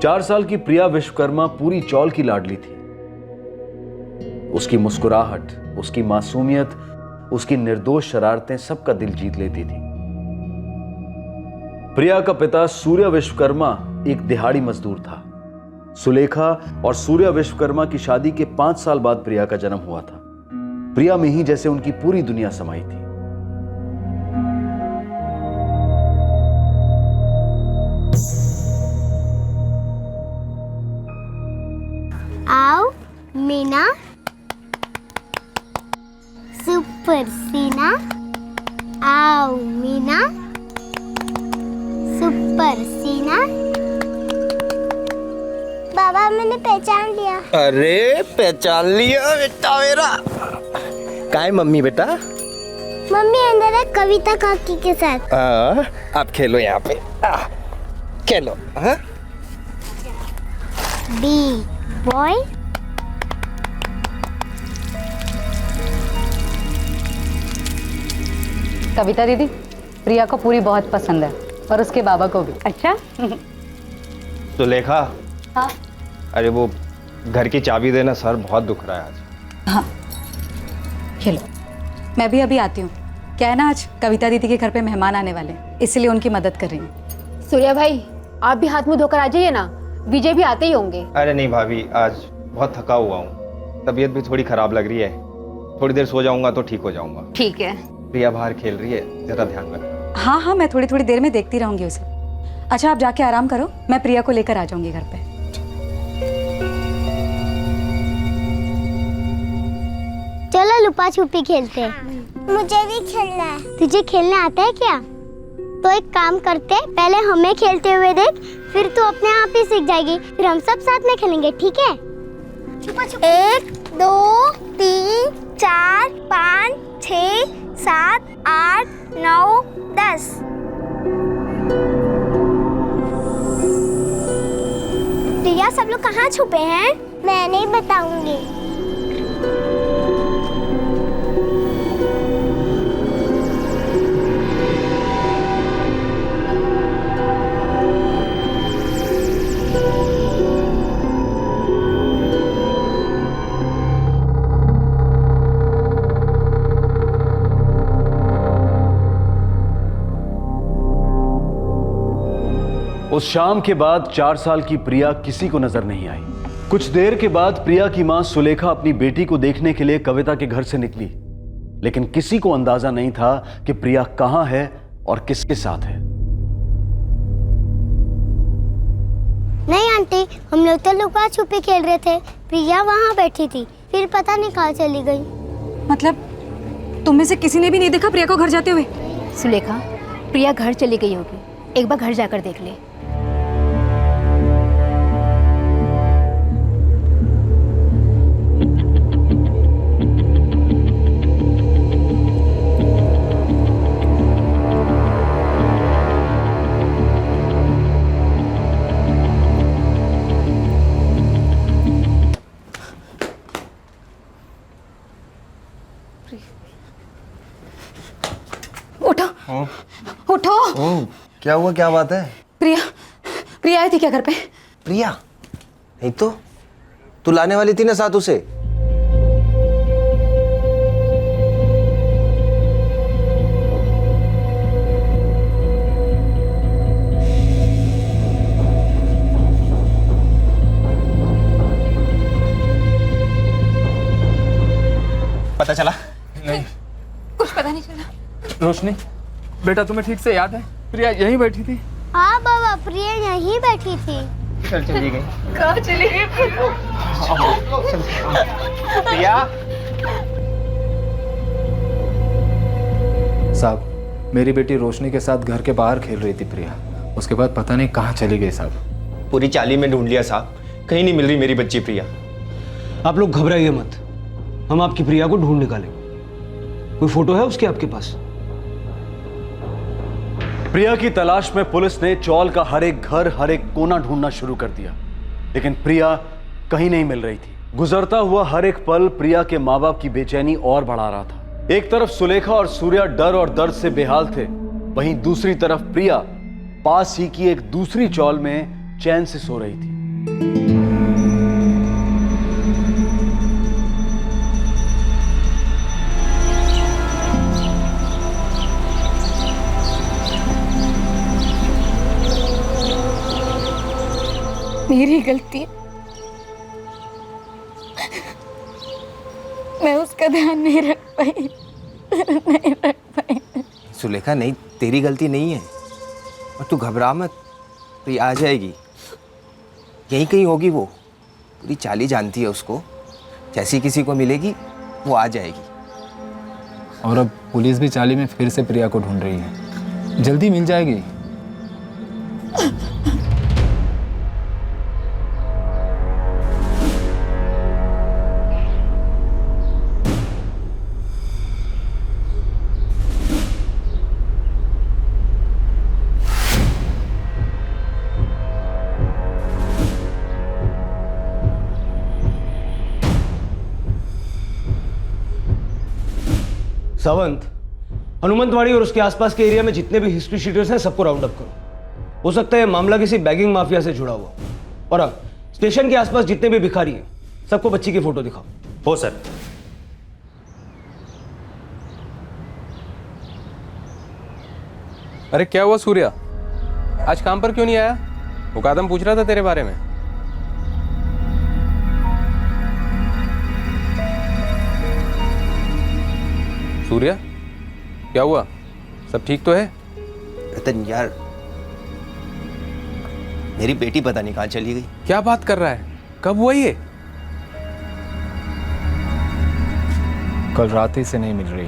4 साल की प्रिया विश्वकर्मा पूरी चौल की लाडली थी। उसकी मुस्कुराहट, उसकी मासूमियत, उसकी निर्दोष शरारतें सबका दिल जीत लेती थी। प्रिया का पिता सूर्य विश्वकर्मा एक दिहाड़ी मजदूर था। सुलेखा और सूर्य विश्वकर्मा की शादी के 5 साल बाद प्रिया का जन्म हुआ था। प्रिया में ही जैसे उनकी पूरी दुनिया समाई थी। आओ मीना, सुपर सीना। आओ मीना, सुपर सीना। बाबा मैंने पहचान लिया। अरे पहचान लिया बेटा मेरा। कहाँ है मम्मी बेटा? मम्मी अंदर है कविता काकी के साथ। आप खेलो यहाँ पे। खेलो। हाँ बी बॉय। कविता दीदी, प्रिया को पूरी बहुत पसंद है और उसके बाबा को भी। अच्छा। सुलेखा। हाँ। अरे वो घर की चाबी देना, सर बहुत दुख रहा है आज। हाँ खेलो, मैं भी अभी आती हूँ। क्या है ना, आज कविता दीदी के घर पे मेहमान आने वाले हैं, इसलिए उनकी मदद कर रही हूँ। सूर्या भाई, आप भी हाथ मुंह धोकर आ जाइए ना, विजय भी आते ही होंगे। अरे नहीं भाभी, आज बहुत थका हुआ हूँ, तबीयत भी थोड़ी खराब लग रही है। थोड़ी देर सो जाऊंगा तो ठीक हो जाऊंगा। ठीक है। प्रिया बाहर खेल रही है, जरा ध्यान रखना। हाँ हाँ, मैं थोड़ी थोड़ी देर में देखती रहूंगी उसे। अच्छा आप जाके आराम करो, मैं प्रिया को लेकर आ जाऊंगी घर पे। चलो लुपा छुपी खेलते हैं। मुझे भी खेलना है। तुझे खेलना आता है क्या? तो एक काम करते, पहले हमें खेलते हुए देख, फिर तू अपने आप ही सीख जाएगी। फिर हम सब साथ में खेलेंगे, ठीक है? 1 2 3 4 5 6 7 8 9 10। प्रिया, सब लोग कहाँ छुपे हैं? मैं नहीं बताऊंगी। उस शाम के बाद 4 साल की प्रिया किसी को नजर नहीं आई। कुछ देर के बाद प्रिया की मां सुलेखा अपनी बेटी को देखने के लिए कविता के घर से निकली, लेकिन किसी को अंदाजा नहीं था कि प्रिया कहां है और किसके साथ है। नहीं आंटी, हम लोग तो लुका छुपी खेल रहे थे। प्रिया वहां बैठी थी, फिर पता नहीं कहाँ चली गई। मतलब तुम में से किसी ने भी नहीं देखा प्रिया को घर जाते हुए? सुलेखा, प्रिया घर चली गई होगी, एक बार घर जाकर देख ले। उठो। उठो। ओह, क्या हुआ? क्या बात है? प्रिया आई थी क्या घर पे? प्रिया नहीं तो तू लाने वाली थी ना साथ उसे। पता चला? नहीं। कुछ पता नहीं चला। रोशनी बेटा, तुम्हें ठीक से याद है प्रिया यहीं बैठी थी? हाँ बाबा, प्रिया यहीं बैठी थी। चली गई। कहाँ चली गई प्रिया? साहब, मेरी बेटी रोशनी के साथ घर के बाहर खेल रही थी प्रिया, उसके बाद पता नहीं कहाँ चली गई साहब। पूरी चाली में ढूंढ लिया साहब, कहीं नहीं मिल रही मेरी बच्ची प्रिया। आप लोग घबराइए मत, हम आपकी प्रिया को ढूंढ निकालेंगे। कोई फोटो है उसकी आपके पास? प्रिया की तलाश में पुलिस ने चौल का हर एक घर, हर एक कोना ढूंढना शुरू कर दिया, लेकिन प्रिया कहीं नहीं मिल रही थी। गुजरता हुआ हर एक पल प्रिया के माँ बाप की बेचैनी और बढ़ा रहा था। एक तरफ सुलेखा और सूर्या डर और दर्द से बेहाल थे, वहीं दूसरी तरफ प्रिया पास ही की एक दूसरी चौल में चैन से सो रही थी। मेरी गलती है, मैं उसका ध्यान नहीं रख पाई। सुलेखा नहीं, तेरी गलती नहीं है। और तू घबरा मत, तो ये आ जाएगी। यहीं कहीं होगी वो, पूरी चाली जानती है उसको। जैसी किसी को मिलेगी वो आ जाएगी। और अब पुलिस भी चाली में फिर से प्रिया को ढूंढ रही है, जल्दी मिल जाएगी। सावंत, हनुमंतवाड़ी और उसके आसपास के एरिया में जितने भी हिस्ट्री शीटर्स हैं सबको राउंड अप करो। हो सकता है मामला किसी बैगिंग माफिया से जुड़ा हुआ। और हाँ, स्टेशन के आसपास जितने भी भिखारी हैं सबको बच्ची की फोटो दिखाओ। हो सर। अरे क्या हुआ सूर्या, आज काम पर क्यों नहीं आया? मुकादम पूछ रहा था तेरे बारे में। सूर्या, क्या हुआ? सब ठीक तो है? रतन यार, मेरी बेटी पता नहीं कहाँ चली गई। क्या बात कर रहा है? कब हुआ ये? कल रात ही से नहीं मिल रही।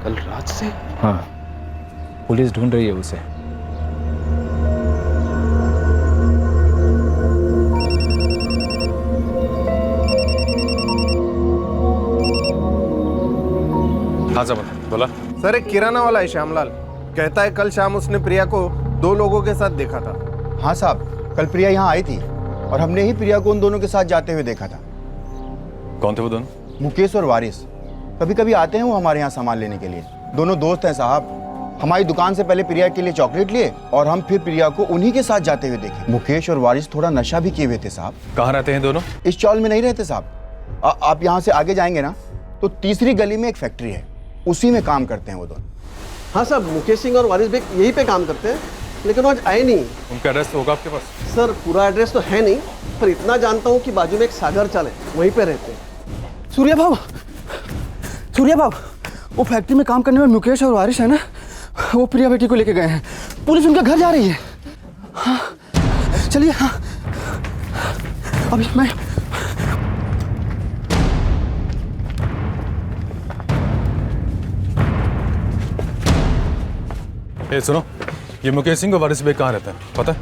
कल रात से? हाँ, पुलिस ढूंढ रही है उसे। हाँ सब बोला। सर, एक किराना वाला है श्यामलाल, कहता है कल शाम उसने प्रिया को 2 लोगों के साथ देखा था। हाँ साहब, कल प्रिया यहाँ आई थी और हमने ही प्रिया को उन दोनों के साथ जाते हुए देखा था। कौन थे वो दोनों? मुकेश और वारिस। कभी कभी आते हैं वो हमारे यहाँ सामान लेने के लिए। दोनों दोस्त हैं साहब। हमारी दुकान से पहले प्रिया के लिए चॉकलेट लिए और हम फिर प्रिया को उन्हीं के साथ जाते हुए देखे। मुकेश और वारिस थोड़ा नशा भी किए हुए थे साहब। कहाँ रहते हैं दोनों? इस चौल में नहीं रहते साहब। आप यहाँ से आगे जाएंगे ना तो तीसरी गली में एक फैक्ट्री है, उसी में काम करते हैं वो दोनों। हाँ साहब, मुकेश सिंह और वारिस बेग यहीं पे काम करते हैं, लेकिन वो आज आए नहीं। उनका एड्रेस होगा आपके पास? सर, पूरा एड्रेस तो है नहीं, पर इतना जानता हूँ कि बाजू में एक सागर चले, वहीं पे रहते हैं। सूर्या भाव, वो फैक्ट्री में काम करने वाले मुकेश और वारिस है ना, वो प्रिया बेटी को लेके गए हैं। पुलिस उनका घर जा रही है। हाँ चलिए। हाँ अभी मैं सुनो, ये मुकेश सिंह और वारिस बेग कहाँ रहता है पता है?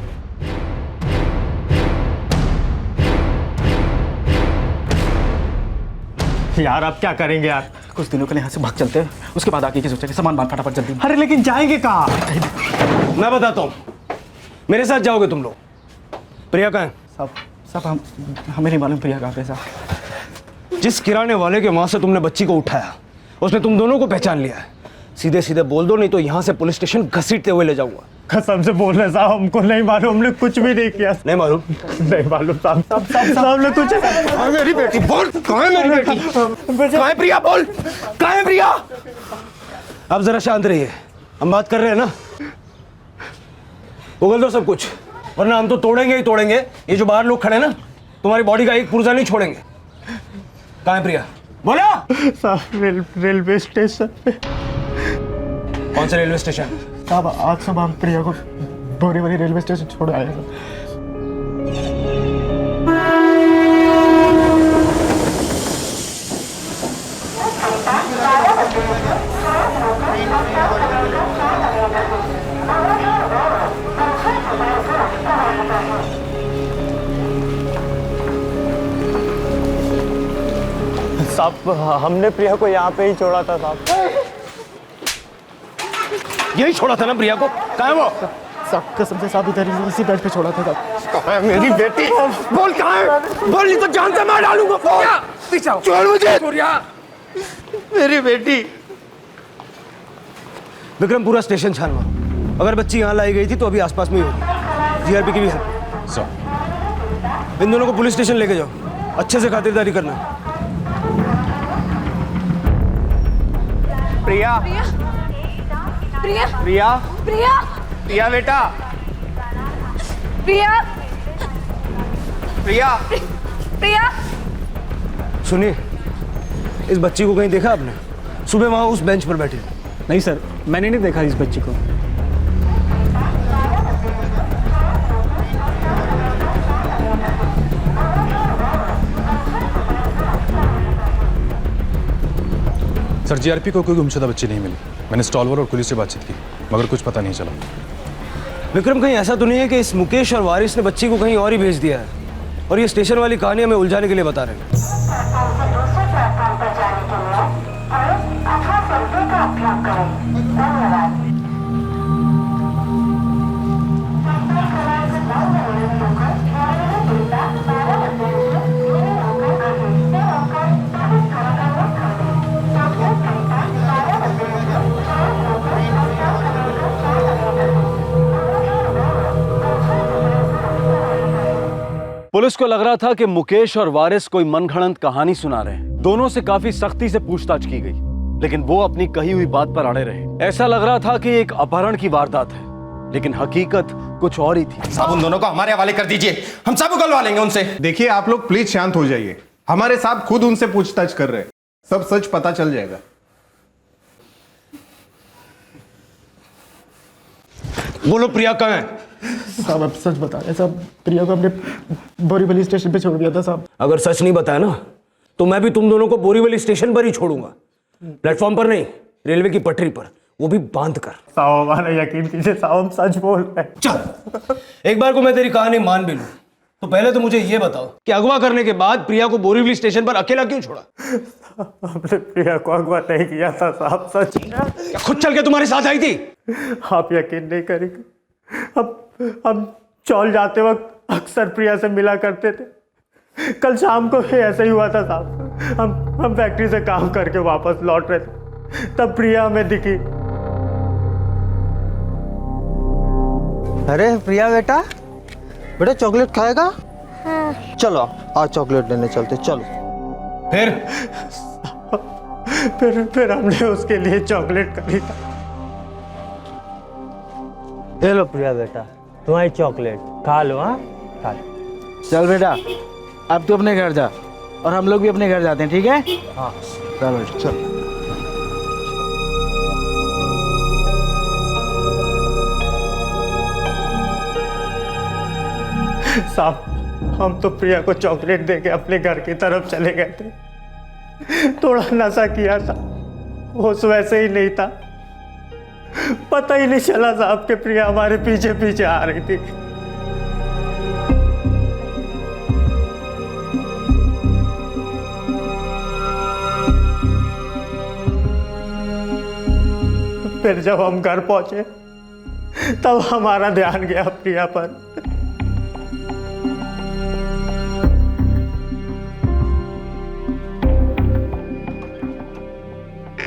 यार आप क्या करेंगे यार? कुछ दिनों के लिए यहाँ से भाग चलते हैं, उसके बाद आगे की सोचेंगे। सामान बांध फटाफट जल्दी। अरे लेकिन जाएंगे कहाँ? मैं बताता हूँ, मेरे साथ जाओगे तुम लोग। प्रिया कहाँ है? साहब हमें नहीं मालूम प्रिया कहाँ पे साहब। जिस किराने वाले के वहां से तुमने बच्ची को उठाया उसने तुम दोनों को पहचान लिया है। सीधे सीधे बोल दो, नहीं तो यहाँ से पुलिस स्टेशन घसीटते हुए ले जाऊंगा। कसम से बोल रहे साहब, हमको नहीं मालूम, हमने कुछ भी नहीं किया। नहीं मालूम? नहीं मालूम साहब। साहब ने कुछ। मेरी बेटी बोल, कहाँ है मेरी बेटी? कहाँ है प्रिया? बोल, कहाँ है प्रिया? अब जरा शांत रहिए, हम बात कर रहे हैं ना। उगल दो सब कुछ, वरना हम तो तोड़ेंगे ही तोड़ेंगे। ये जो बाहर लोग खड़े हैं ना, तुम्हारी बॉडी का एक पुर्जा नहीं छोड़ेंगे। कहाँ है प्रिया? बोला साहब रेलवे स्टेशन पे। कौन सा रेलवे स्टेशन? साहब आज सुबह हम प्रिया को बोरीवली रेलवे स्टेशन छोड़ आए हैं। साहब हमने प्रिया को यहाँ पे ही छोड़ा था साहब। यही छोड़ा था ना प्रिया को? कहाँ है वो? साहब कसम से साहब इधर इसी बेड पे छोड़ा था साहब। कहाँ है मेरी बेटी? बोल कहाँ है? बोल, नहीं तो जान से मार डालूंगा। छोड़ मुझे। मेरी बेटी। विक्रम, पूरा स्टेशन छान मारो। अगर बच्ची यहाँ लाई गई थी तो अभी आसपास में ही होगी। जीआरपी की भी हेल्प। इन दोनों को पुलिस स्टेशन लेके जाओ, अच्छे से खातिरदारी करना। प्रिया प्रिया प्रिया प्रिया प्रिया प्रिया बेटा प्रिया प्रिया प्रिया। सुनिए, इस बच्ची को कहीं देखा आपने? सुबह वहां उस बेंच पर बैठी। नहीं सर, मैंने नहीं देखा इस बच्ची को। सर, जीआरपी को कोई गुमशुदा बच्ची नहीं मिली। मैंने स्टॉलवर और पुलिस से बातचीत की, मगर कुछ पता नहीं चला। विक्रम, कहीं ऐसा तो नहीं है कि इस मुकेश और वारिस ने बच्ची को कहीं और ही भेज दिया है और ये स्टेशन वाली कहानी हमें उलझाने के लिए बता रहे हैं? पुलिस को लग रहा था कि मुकेश और वारिस कोई मनगढ़ंत कहानी सुना रहे हैं। दोनों से काफी सख्ती से पूछताछ की गई, लेकिन वो अपनी कही हुई बात पर अड़े रहे। ऐसा लग रहा था कि एक अपहरण की वारदात है, लेकिन हकीकत कुछ और ही थी। साहब, उन दोनों को हमारे हवाले कर दीजिए, हम सब उगलवा लेंगे उनसे। देखिए, आप लोग प्लीज शांत हो जाइए। हमारे साहब खुद उनसे पूछताछ कर रहे हैं, सब सच पता चल जाएगा। बोलो, प्रिया कहाँ है? साहब अब सच बता रहे साहब, प्रिया को हमने बोरीवली स्टेशन पे छोड़ दिया था साहब। अगर सच नहीं बताया ना तो मैं भी तुम दोनों को बोरीवली स्टेशन पर ही छोड़ूंगा। प्लेटफॉर्म पर नहीं, रेलवे की पटरी पर, वो भी बांध कर। साहब हमारा यकीन कीजिए साहब, हम सच बोल रहे हैं। चल, एक बार को मैं तेरी कहानी मान भी लूं तो पहले तो मुझे ये बताओ कि अगवा करने के बाद प्रिया को बोरीवली स्टेशन पर अकेला क्यों छोड़ा? हमने प्रिया को अगवा नहीं किया था साहब, सच। क्या खुद चल के तुम्हारे साथ आई थी? आप यकीन नहीं करेंगे, हम चौल जाते वक्त अक्सर प्रिया से मिला करते थे। कल शाम को भी ऐसा ही हुआ था साहब। हम फैक्ट्री से काम करके वापस लौट रहे थे, तब प्रिया हमें दिखी। अरे प्रिया बेटा, बेटा चॉकलेट खाएगा? हाँ। चलो आज चॉकलेट लेने चलते, चलो। फिर हमने उसके लिए चॉकलेट खरीदा। ले लो प्रिया बेटा, तुम्हारी चॉकलेट खा लो। हाँ, खा लो। चल बेटा, अब तू अपने घर जा और हम लोग भी अपने घर जाते हैं, ठीक है? हाँ चलो चल। साहब, हम तो प्रिया को चॉकलेट देके अपने घर की तरफ चले गए थे। थोड़ा नशा किया था, होश वैसे ही नहीं था, पता ही नहीं चला साहब कि प्रिया हमारे पीछे पीछे आ रही थी। फिर जब हम घर पहुंचे तब हमारा ध्यान गया प्रिया पर।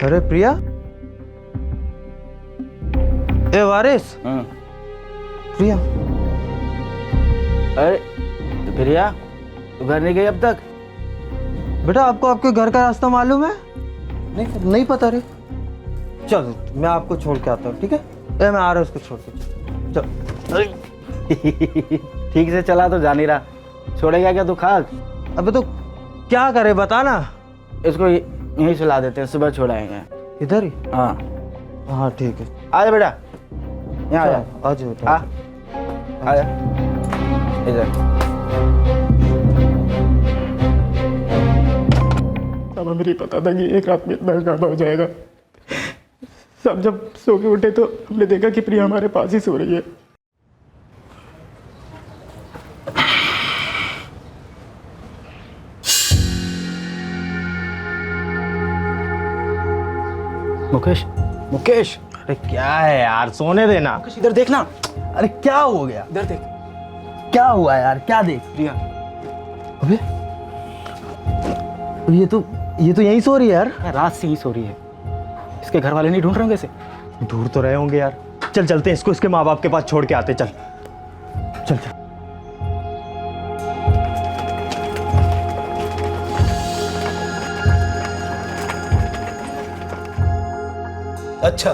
अरे प्रिया, ए वारिस। प्रिया, अरे प्रिया तू घर नहीं गई अब तक? बेटा आपको आपके घर का रास्ता मालूम है? नहीं पता रे। चल मैं आपको छोड़ के आता हूँ, ठीक है? मैं आ रहा हूँ उसको छोड़ के। चल। ठीक से चला तो जा नहीं रहा, छोड़ेगा क्या तू खाक? अबे तो क्या करे बता ना। इसको यहीं सुला देते हैं, सुबह छोड़ाएंगे। इधर ही? हाँ हाँ ठीक है। आ जा बेटा, यहाँ आ जा। आ जा बेटा, आ जा इधर। अब हमें नहीं पता था कि एक रात में इतना ज़्यादा हो जाएगा। सब जब सो के उठे तो हमने देखा कि प्रिया हमारे पास ही सो रही है। मुकेश, मुकेश, अरे क्या है यार, सोने देना। इधर देखना। अरे क्या हो गया? इधर देख, क्या हुआ यार? क्या देख? प्रिया। अबे ये तो यहीं सो रही है यार। रात से ही सो रही है। इसके घर वाले नहीं ढूंढ रहे होंगे इसे? ढूंढ तो रहे होंगे यार। चल चलते हैं, इसको इसके माँ बाप के पास छोड़ के आते। चल चल चल। अच्छा,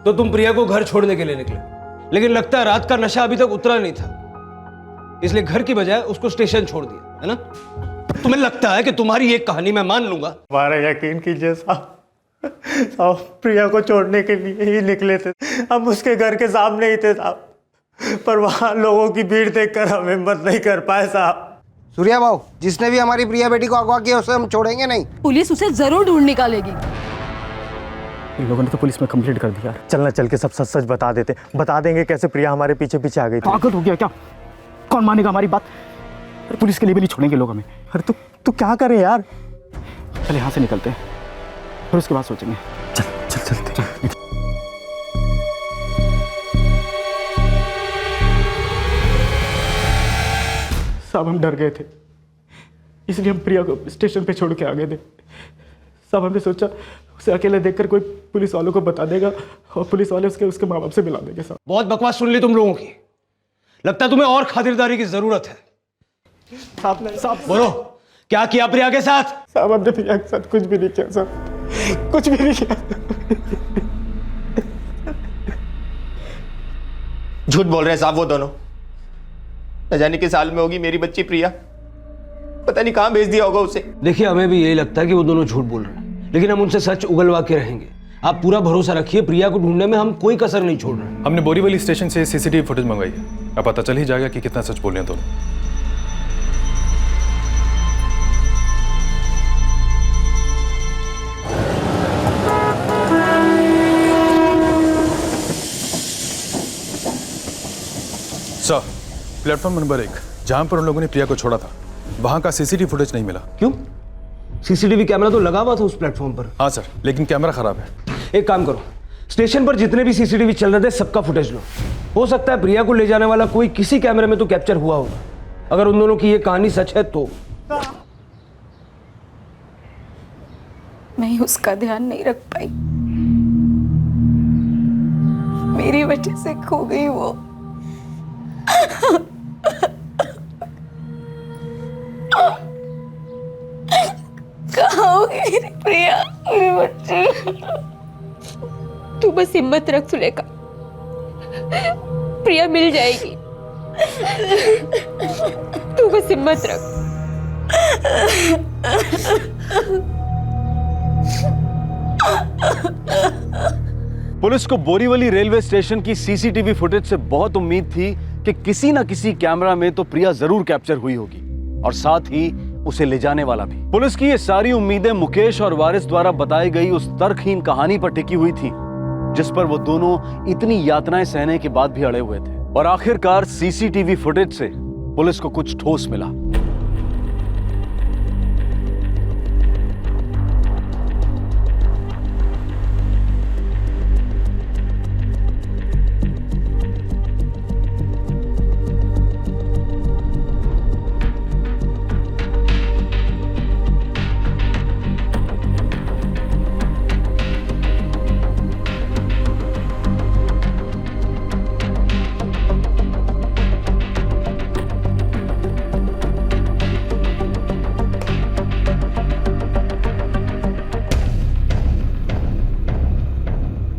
तो तुम प्रिया को घर छोड़ने के लिए निकले, लेकिन लगता है रात का नशा अभी तक उतरा नहीं था, इसलिए घर की बजाय उसको स्टेशन छोड़ दिया, है ना? तुम्हें लगता है कि तुम्हारी एक कहानी मैं मान लूंगा? हमारा यकीन कीजिए साहब, साहब प्रिया को छोड़ने के लिए ही निकले थे। हम उसके घर के सामने ही थे साहब, पर वहाँ लोगों की भीड़ देखकर हम हिम्मत नहीं कर पाए साहब। सूर्या भाऊ, जिसने भी हमारी प्रिया बेटी को अगवा किया उसे हम छोड़ेंगे नहीं। पुलिस उसे जरूर ढूंढ निकालेगी। इन लोगों ने तो पुलिस में कंप्लेंट कर दिया। चलना, चल के सब सच सच बता देते, बता देंगे कैसे प्रिया हमारे पीछे पीछे आ गई थी। पागल हो गया क्या? कौन मानेगा हमारी बात? अरे पुलिस के लिए भी नहीं छोड़ेंगे लोग हमें। अरे तू क्या करे यार? चल यहाँ से निकलते हैं, फिर उसके बाद सोचेंगे। चल चल चल, चल। साहब हम डर गए थे, इसलिए हम प्रिया को स्टेशन पे छोड़ के आ गए थे। साहब हमने सोचा उसे अकेले देखकर कोई पुलिस वालों को बता देगा और पुलिस वाले उसके माँ बाप से मिला देंगे। साहब बहुत बकवास सुन ली तुम लोगों की, लगता है तुम्हें और खातिरदारी की जरूरत है। साहब बोलो, क्या किया प्रिया के साथ? साहब हमने प्रिया के साथ कुछ भी नहीं किया साहब, कुछ भी नहीं किया। झूठ बोल रहे हैं साहब वो दोनों। न जाने किस हाल में होगी मेरी बच्ची प्रिया, पता नहीं कहां भेज दिया होगा उसे। देखिए, हमें भी यही लगता है कि वो दोनों झूठ बोल रहे हैं, लेकिन हम उनसे सच उगलवा के रहेंगे। आप पूरा भरोसा रखिए, प्रिया को ढूंढने में हम कोई कसर नहीं छोड़ रहे। हमने बोरीवली स्टेशन से सीसीटीवी फुटेज मंगवाई है, अब पता चल ही जाएगा कि कितना सच बोल रहे हैं दोनों। सर, प्लेटफॉर्म नंबर 1 जहां पर उन लोगों ने प्रिया को छोड़ा था, वहां का सीसीटीवी फुटेज नहीं मिला। क्यों? सीसीटीवी कैमरा तो लगा हुआ था उस प्लेटफॉर्म पर। हाँ सर, लेकिन कैमरा खराब है। एक काम करो, स्टेशन पर जितने भी सीसीटीवी चल रहे थे सबका फुटेज लो। हो सकता है प्रिया को ले जाने वाला कोई किसी कैमरे में तो कैप्चर हुआ होगा। अगर उन दोनों की ये कहानी सच है तो। मैं उसका ध्यान नहीं रख पाई, मेरी वजह से खो गई वो। कहाँ होगी मेरी प्रिया, मेरी बच्ची? तू बस हिम्मत रख सुलेखा, प्रिया मिल जाएगी। तू बस हिम्मत रख। पुलिस को बोरीवली रेलवे स्टेशन की सीसीटीवी फुटेज से बहुत उम्मीद थी कि किसी न किसी कैमरा में तो प्रिया जरूर कैप्चर हुई होगी और साथ ही उसे ले जाने वाला भी। पुलिस की ये सारी उम्मीदें मुकेश और वारिस द्वारा बताई गई उस तर्कहीन कहानी पर टिकी हुई थी, जिस पर वो दोनों इतनी यातनाएं सहने के बाद भी अड़े हुए थे। और आखिरकार सीसीटीवी फुटेज से पुलिस को कुछ ठोस मिला।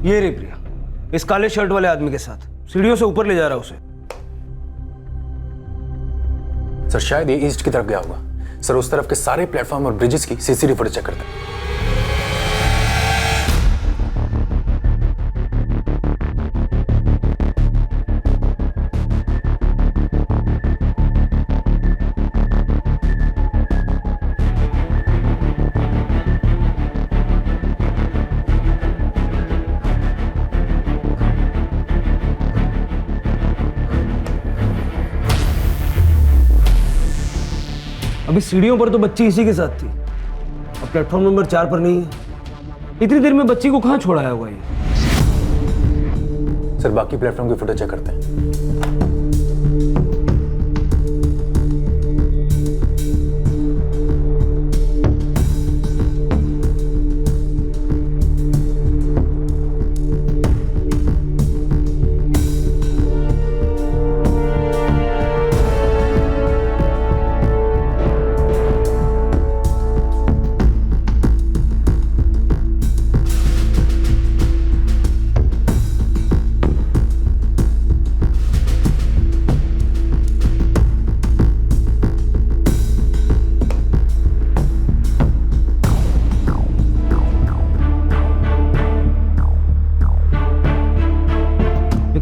ये रे प्रिया, इस काले शर्ट वाले आदमी के साथ सीढ़ियों से ऊपर ले जा रहा उसे। सर शायद ये ईस्ट की तरफ गया होगा। सर उस तरफ के सारे प्लेटफॉर्म और ब्रिजेस की सीसीटीवी फुटेज चेक करते हैं। अभी सीढ़ियों पर तो बच्ची इसी के साथ थी, अब प्लेटफॉर्म नंबर 4 पर नहीं है। इतनी देर में बच्ची को कहां छोड़ाया हुआ ये? सर बाकी प्लेटफॉर्म की फुटेज चेक करते हैं।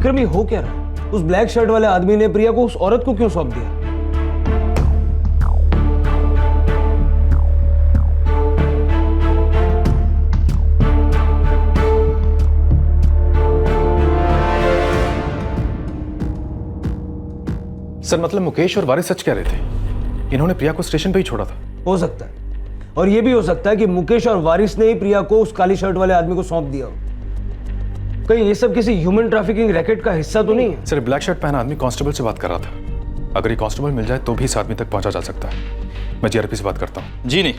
विक्रम ये हो क्या रहा? उस ब्लैक शर्ट वाले आदमी ने प्रिया को उस औरत को क्यों सौंप दिया? सर मतलब मुकेश और वारिस सच कह रहे थे, इन्होंने प्रिया को स्टेशन पे ही छोड़ा था। हो सकता है, और ये भी हो सकता है कि मुकेश और वारिस ने ही प्रिया को उस काली शर्ट वाले आदमी को सौंप दिया हो। कहीं ये सब किसी ह्यूमन ट्रैफिकिंग रैकेट का हिस्सा तो नहीं है? सर ब्लैक शर्ट पहना आदमी कांस्टेबल से बात कर रहा था। अगर ये कांस्टेबल मिल जाए तो भी इस आदमी तक पहुंचा जा सकता है। मैं जीआरपी से बात करता हूँ। जी नहीं,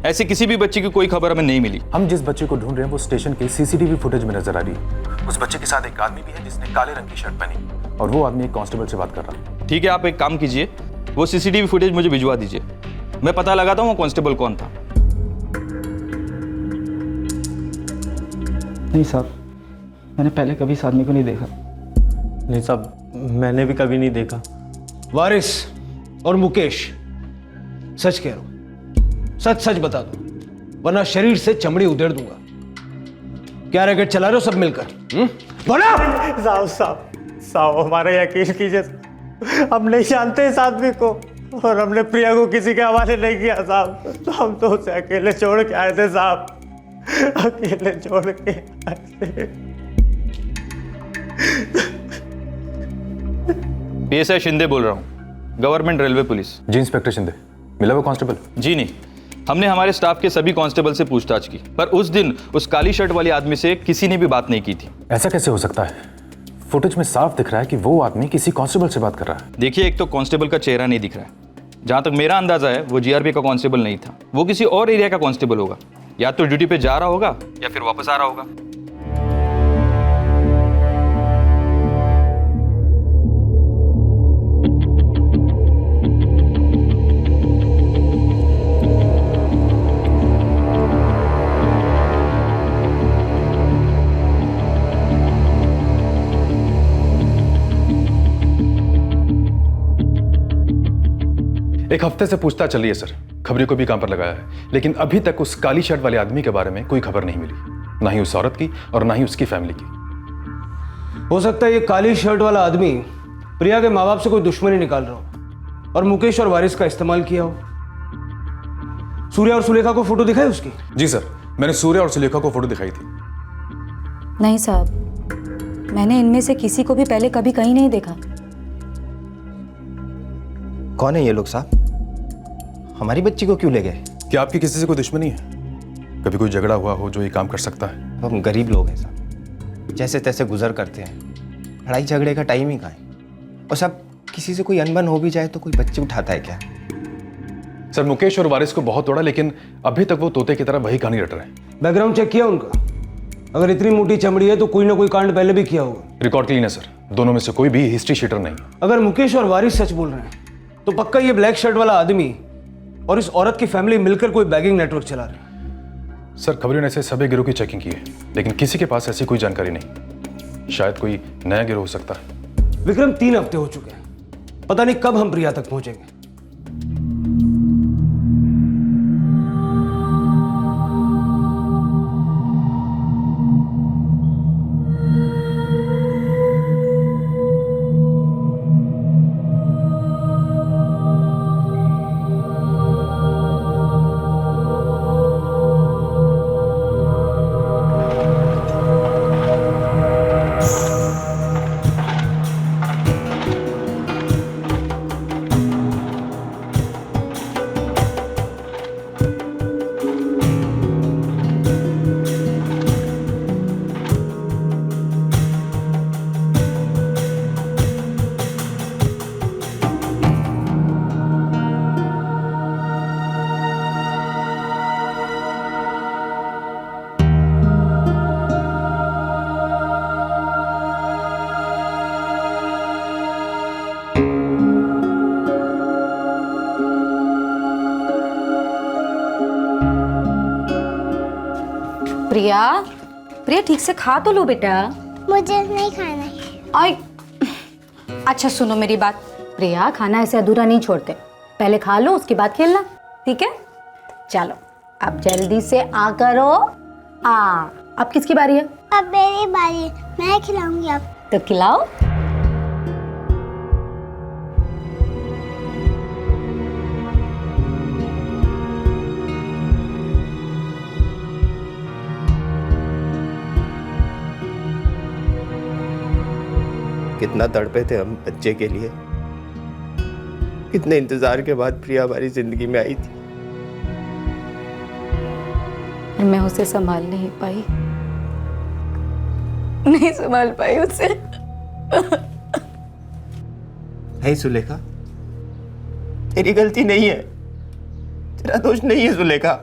ऐसी किसी भी बच्चे की कोई खबर हमें नहीं मिली। हम जिस बच्चे को ढूंढ रहे हैं वो स्टेशन के सीसीटीवी फुटेज में नजर आ रही है। उस बच्चे के साथ एक आदमी भी है जिसने काले रंग की शर्ट पहनी, और वो आदमी एक कांस्टेबल से बात कर रहा है। ठीक है, आप एक काम कीजिए, वो सीसीटीवी फुटेज मुझे भिजवा दीजिए, मैं पता लगाता हूँ वो कांस्टेबल कौन था। नहीं साहब, मैंने पहले कभी इस आदमी को नहीं देखा। नहीं साहब, मैंने भी कभी नहीं देखा। वारिस और मुकेश, सच कह रहा हूं, सच सच बता दो, वरना शरीर से चमड़ी उधेड़ दूंगा। क्या रैकेट चला रहे हो सब मिलकर? बोलो। साहब साहब साहब, हमारा यकीन कीजिए, हम नहीं जानते इस आदमी को, और हमने प्रिया को किसी के हवाले नहीं किया साहब। तो हम तो उसे अकेले छोड़ के आए थे साहब, अकेले छोड़ के आए थे। पीएसआई शिंदे बोल रहा हूँ, गवर्नमेंट रेलवे पुलिस। जी इंस्पेक्टर शिंदे, मिला वो कांस्टेबल? जी नहीं, हमने हमारे स्टाफ के सभी कांस्टेबल से पूछताछ की, पर उस दिन उस काली शर्ट वाले आदमी से किसी ने भी बात नहीं की थी। ऐसा कैसे हो सकता है? फुटेज में साफ दिख रहा है कि वो आदमी किसी कांस्टेबल से बात कर रहा है। देखिए, एक तो कांस्टेबल का चेहरा नहीं दिख रहा है। जहां तक मेरा अंदाजा है वो जीआरपी का कांस्टेबल नहीं था, वो किसी और एरिया का कांस्टेबल होगा। या तो ड्यूटी पे जा रहा होगा या फिर वापस आ रहा होगा। एक हफ्ते से पूछताछ चल रही है सर, खबरी को भी काम पर लगाया है, लेकिन अभी तक उस काली शर्ट वाले आदमी के बारे में कोई खबर नहीं मिली, ना ही उस औरत की और ना ही उसकी फैमिली की। हो सकता है ये काली शर्ट वाला आदमी प्रिया के माँ बाप से कोई दुश्मनी निकाल रहा हो और मुकेश और वारिस का इस्तेमाल किया हो। सूर्या और सुलेखा को फोटो दिखाई उसकी? जी सर, मैंने सूर्या और सुलेखा को फोटो दिखाई थी। नहीं साहब, मैंने इनमें से किसी को भी पहले कभी कहीं नहीं देखा। कौन है ये लोग साहब? हमारी बच्ची को क्यों ले गए? क्या आपकी किसी से कोई दुश्मनी है? कभी कोई झगड़ा हुआ हो जो ये काम कर सकता है? हम गरीब लोग हैं साहब, जैसे तैसे गुजर करते हैं, लड़ाई झगड़े का टाइम ही कहाँ है। और सब किसी से कोई अनबन हो भी जाए तो कोई बच्चे उठाता है क्या? सर मुकेश और वारिस को बहुत तोड़ा, लेकिन अभी तक वो तोते की तरह वही कहानी रट रहे हैं। बैकग्राउंड चेक किया उनका? अगर इतनी मोटी चमड़ी है तो कोई ना कोई कांड पहले भी किया होगा। रिकॉर्ड क्लीन है सर, दोनों में से कोई भी हिस्ट्री शीटर नहीं। अगर मुकेश और वारिस सच बोल रहे हैं तो पक्का ये ब्लैक शर्ट वाला आदमी और इस औरत की फैमिली मिलकर कोई बैगिंग नेटवर्क चला रहे हैं। सर खबरों ने ऐसे सभी गिरोह की चेकिंग की है, लेकिन किसी के पास ऐसी कोई जानकारी नहीं। शायद कोई नया गिरोह हो सकता है। विक्रम 3 हफ्ते हो चुके हैं, पता नहीं कब हम प्रिया तक पहुंचेंगे। प्रिया, प्रिया ठीक से खा तो लो बेटा। मुझे नहीं खाना है। आई, अच्छा सुनो मेरी बात, प्रिया खाना ऐसे अधूरा नहीं छोड़ते, पहले खा लो उसके बाद खेलना, ठीक है? चलो अब जल्दी से आ करो। अब किसकी बारी है? अब मेरी बारी है, मैं खिलाऊंगी आप। तो खिलाओ। कितना तड़पे थे हम बच्चे के लिए, कितने इंतजार के बाद प्रिया हमारी जिंदगी में आई थी। और मैं उसे संभाल नहीं पाई, नहीं संभाल पाई उसे। नहीं सुलेखा, तेरी गलती नहीं है, तेरा दोष नहीं है सुलेखा।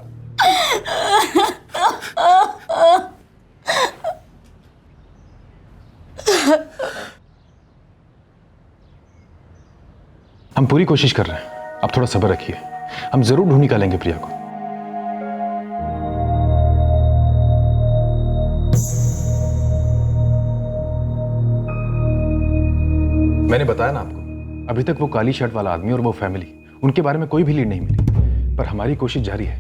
हम पूरी कोशिश कर रहे हैं, आप थोड़ा सब्र रखिए, हम जरूर ढूंढ निकालेंगे प्रिया को। मैंने बताया ना आपको, अभी तक वो काली शर्ट वाला आदमी और वो फैमिली, उनके बारे में कोई भी लीड नहीं मिली, पर हमारी कोशिश जारी है।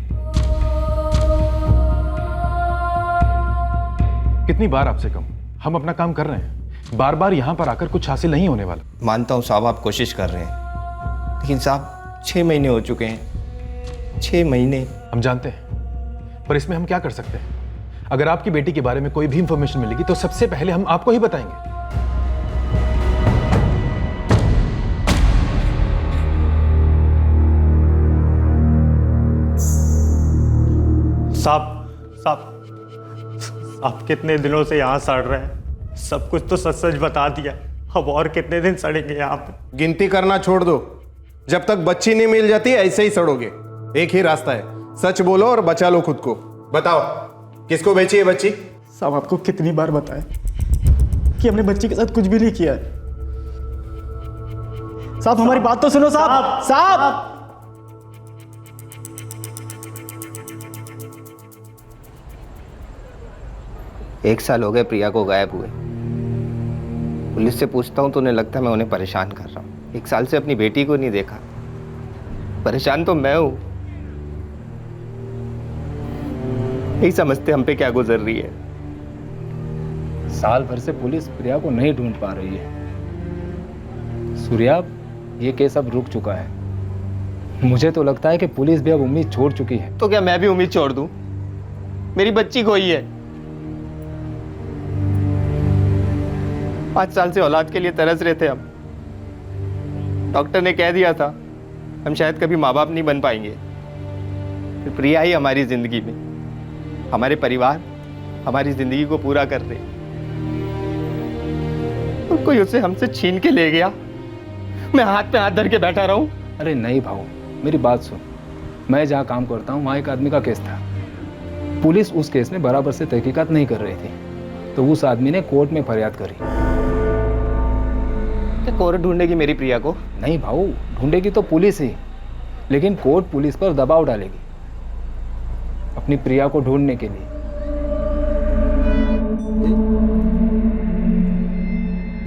कितनी बार आपसे कहूं, हम अपना काम कर रहे हैं, बार बार यहां पर आकर कुछ हासिल नहीं होने वाला। मानता हूं साहब आप कोशिश कर रहे हैं, लेकिन साहब 6 महीने हो चुके हैं, 6 महीने। हम जानते हैं, पर इसमें हम क्या कर सकते हैं? अगर आपकी बेटी के बारे में कोई भी इंफॉर्मेशन मिलेगी तो सबसे पहले हम आपको ही बताएंगे। साहब कितने दिनों से यहाँ सड़ रहे हैं, सब कुछ तो सच सच बता दिया, अब और कितने दिन सड़ेंगे यहाँ पे? गिनती करना छोड़ दो, जब तक बच्ची नहीं मिल जाती ऐसे ही सड़ोगे। एक ही रास्ता है, सच बोलो और बचा लो खुद को। बताओ किसको बेची है बच्ची? साहब आपको कितनी बार बताएं कि हमने बच्ची के साथ कुछ भी नहीं किया है। साहब हमारी बात तो सुनो साहब। साहब 1 साल हो गए प्रिया को गायब हुए। पुलिस से पूछता हूं तो उन्हें लगता है मैं उन्हें परेशान कर रहा हूं। 1 साल से अपनी बेटी को नहीं देखा, परेशान तो मैं हूं। नहीं समझते हम पे क्या गुजर रही है। साल भर से पुलिस प्रिया को नहीं ढूंढ पा रही है। सूर्या, ये केस अब रुक चुका है। मुझे तो लगता है कि पुलिस भी अब उम्मीद छोड़ चुकी है। तो क्या मैं भी उम्मीद छोड़ दूं? मेरी बच्ची खोई है। 5 साल से औलाद के लिए तरस रहे थे हम। डॉक्टर ने कह दिया था हम शायद कभी माँ बाप नहीं बन पाएंगे। फिर प्रिया ही हमारी जिंदगी में, हमारे परिवार, हमारी जिंदगी को पूरा कर रहे। तो कोई उसे हमसे छीन के ले गया, मैं हाथ पे हाथ धर के बैठा रहूं? अरे नहीं भाऊ, मेरी बात सुन। मैं जहाँ काम करता हूँ वहाँ एक आदमी का केस था। पुलिस उस केस में बराबर से तहकीकात नहीं कर रही थी, तो उस आदमी ने कोर्ट में फरियाद करी। कोर्ट ढूंढेगी मेरी प्रिया को? नहीं भाऊ, ढूंढेगी तो पुलिस ही, लेकिन कोर्ट पुलिस पर दबाव डालेगी अपनी प्रिया को ढूंढने के लिए।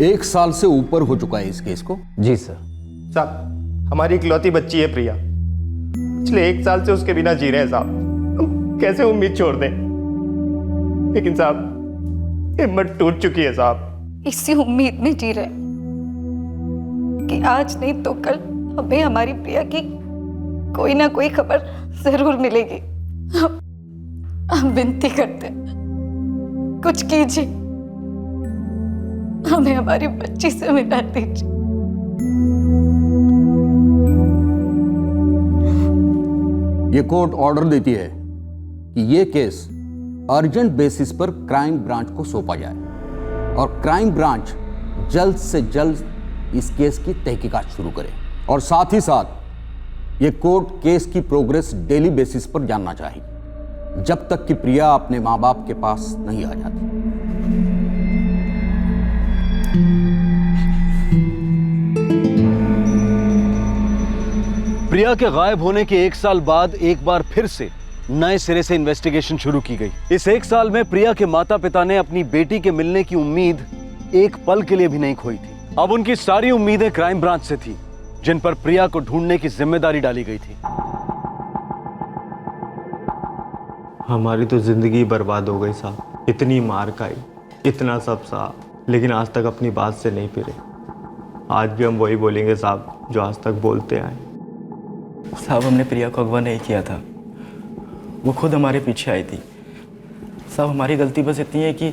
1 साल से ऊपर हो चुका है इस केस को। जी सर। साहब हमारी इकलौती बच्ची है प्रिया, पिछले 1 साल से उसके बिना जी रहे हैं साहब। हम कैसे उम्मीद छोड़ दें? लेकिन साहब हिम्मत टूट चुकी है साहब। इसी उम्मीद में जी रहे कि आज नहीं तो कल हमें हमारी प्रिया की कोई ना कोई खबर जरूर मिलेगी। हम विनती करते हैं, कुछ कीजिए, हमें हमारी बच्ची से मिला दीजिए। ये कोर्ट ऑर्डर देती है कि ये केस अर्जेंट बेसिस पर क्राइम ब्रांच को सौंपा जाए और क्राइम ब्रांच जल्द से जल्द इस केस की तहकीकात शुरू करे, और साथ ही साथ ये कोर्ट केस की प्रोग्रेस डेली बेसिस पर जानना चाहिए, जब तक कि प्रिया अपने माँ बाप के पास नहीं आ जाती। प्रिया के गायब होने के 1 साल बाद एक बार फिर से नए सिरे से इन्वेस्टिगेशन शुरू की गई। इस 1 साल में प्रिया के माता पिता ने अपनी बेटी के मिलने की उम्मीद एक पल के लिए भी नहीं खोई थी। अब उनकी सारी उम्मीदें क्राइम ब्रांच से थी, जिन पर प्रिया को ढूंढने की जिम्मेदारी डाली गई थी। हमारी तो जिंदगी बर्बाद हो गई साहब। इतनी मार खाई, इतना सब साहब, लेकिन आज तक अपनी बात से नहीं फिरे। आज भी हम वही बोलेंगे साहब जो आज तक बोलते आए। साहब हमने प्रिया को अगवा नहीं किया था, वो खुद हमारे पीछे आई थी। साहब हमारी गलती बस इतनी है कि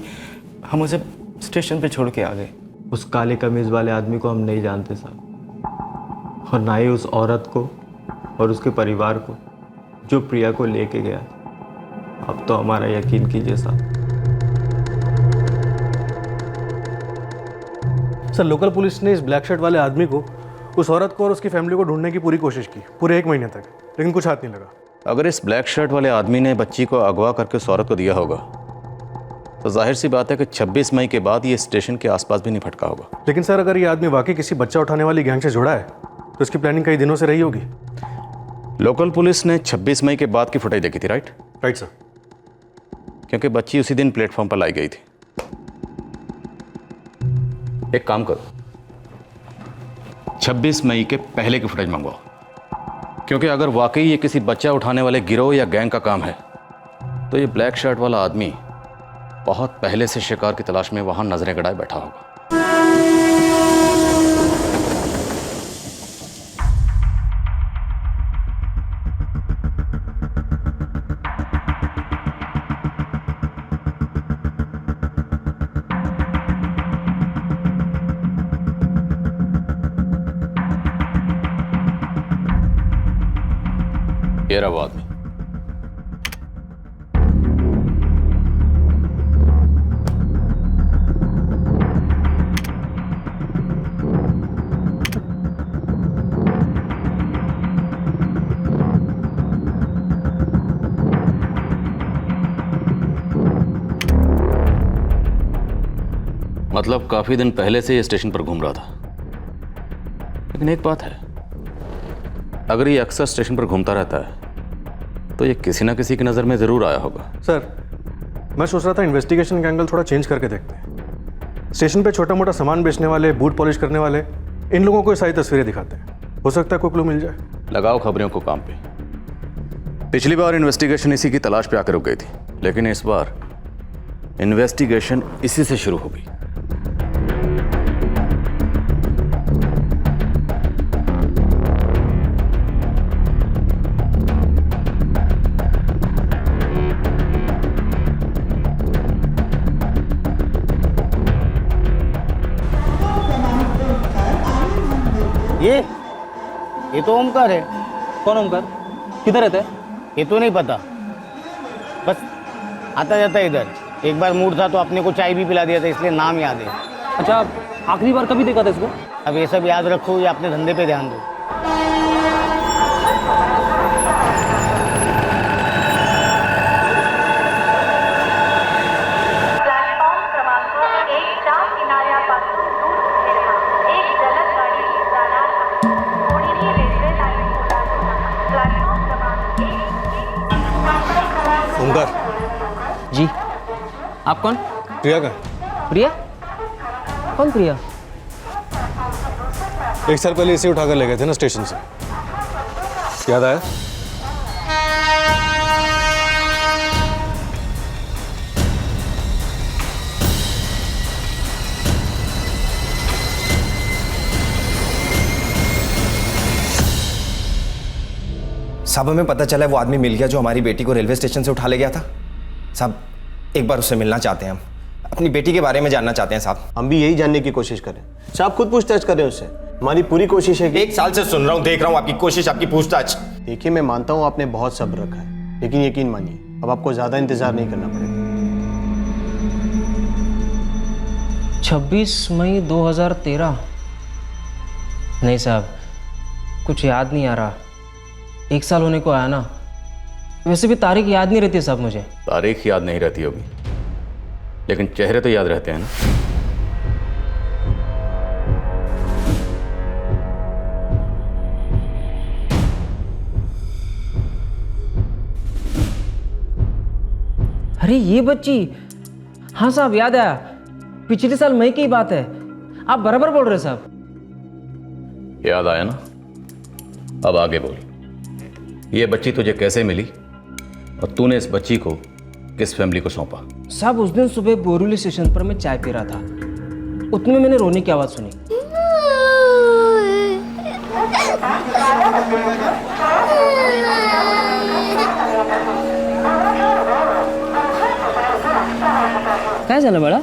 हम उसे स्टेशन पे छोड़ के आ गए। उस काले कमीज वाले आदमी को हम नहीं जानते साहब, और ना ही उस औरत को और उसके परिवार को जो प्रिया को लेके गया। अब तो हमारा यकीन कीजिए साहब। सर, लोकल पुलिस ने इस ब्लैक शर्ट वाले आदमी को, उस औरत को और उसकी फैमिली को ढूंढने की पूरी कोशिश की पूरे 1 महीने तक, लेकिन कुछ हाथ नहीं लगा। अगर इस ब्लैक शर्ट वाले आदमी ने बच्ची को अगवा करके उस औरत को दिया होगा तो जाहिर सी बात है कि 26 मई के बाद ये स्टेशन के आसपास भी नहीं फटका होगा। लेकिन सर, अगर ये आदमी वाकई किसी बच्चा उठाने वाली गैंग से जुड़ा है तो इसकी प्लानिंग कई दिनों से रही होगी। लोकल पुलिस ने 26 मई के बाद की फुटेज देखी थी, राइट? Right sir. क्योंकि बच्ची उसी दिन प्लेटफॉर्म पर लाई गई थी। एक काम करो, 26 मई के पहले की फुटेज मंगवाओ, क्योंकि अगर वाकई ये किसी बच्चा उठाने वाले गिरोह या गैंग का काम है तो ये ब्लैक शर्ट वाला आदमी बहुत पहले से शिकार की तलाश में वहां नजरें गड़ाए बैठा होगा। ये रहा वो आदमी। मतलब काफी दिन पहले से ये स्टेशन पर घूम रहा था। लेकिन एक बात है, अगर ये अक्सर स्टेशन पर घूमता रहता है तो ये किसी ना किसी की नज़र में ज़रूर आया होगा। सर, मैं सोच रहा था इन्वेस्टिगेशन का एंगल थोड़ा चेंज करके देखते हैं। स्टेशन पे छोटा मोटा सामान बेचने वाले, बूट पॉलिश करने वाले, इन लोगों को सारी तस्वीरें दिखाते हैं। हो सकता है कोई क्लू मिल जाए। लगाओ खबरों को काम पे। पिछली बार इन्वेस्टिगेशन इसी की तलाश पे आकर रुक गई थी, लेकिन इस बार इन्वेस्टिगेशन इसी से शुरू होगी। ये तो ओमकार है। कौन ओमकार? किधर रहता है? ये तो नहीं पता, बस आता जाता है इधर। एक बार मूड था तो अपने को चाय भी पिला दिया था, इसलिए नाम याद है। अच्छा, आखिरी बार कभी देखा था इसको? अब ये सब याद रखो या अपने धंधे पे ध्यान दो। ओमकार जी, आप कौन? प्रिया का? प्रिया? कौन प्रिया? 1 साल पहले इसे उठाकर ले गए थे ना स्टेशन से, याद आया? साहब, हमें पता चला है वो आदमी मिल गया जो हमारी बेटी को रेलवे स्टेशन से उठा ले गया था। साहब, एक बार उससे मिलना चाहते हैं हम, अपनी बेटी के बारे में जानना चाहते हैं साहब। हम भी यही जानने की कोशिश करें। साहब खुद पूछताछ करें उससे। हमारी पूरी कोशिश है कि 1 साल से सुन रहा हूँ, देख रहा हूँ आपकी कोशिश, आपकी पूछताछ। देखिए, मैं मानता हूँ आपने बहुत सब्र रखा है, लेकिन यकीन मानिए अब आपको ज़्यादा इंतजार नहीं करना पड़ेगा। 26 मई 2013? नहीं साहब, कुछ याद नहीं आ रहा। 1 साल होने को आया ना। वैसे भी तारीख याद नहीं रहती साहब मुझे। तारीख याद नहीं रहती होगी, लेकिन चेहरे तो याद रहते हैं ना। अरे ये बच्ची, हाँ साहब याद आया, पिछले साल मई की बात है। आप बराबर बोल रहे साहब। याद आया ना? अब आगे बोल। ये बच्ची तुझे कैसे मिली और तूने इस बच्ची को किस फैमिली को सौंपा? साहब उस दिन सुबह बोरीवली स्टेशन पर मैं चाय पी रहा था। उतने में मैंने रोने की आवाज़ सुनी। क्या जाना बड़ा,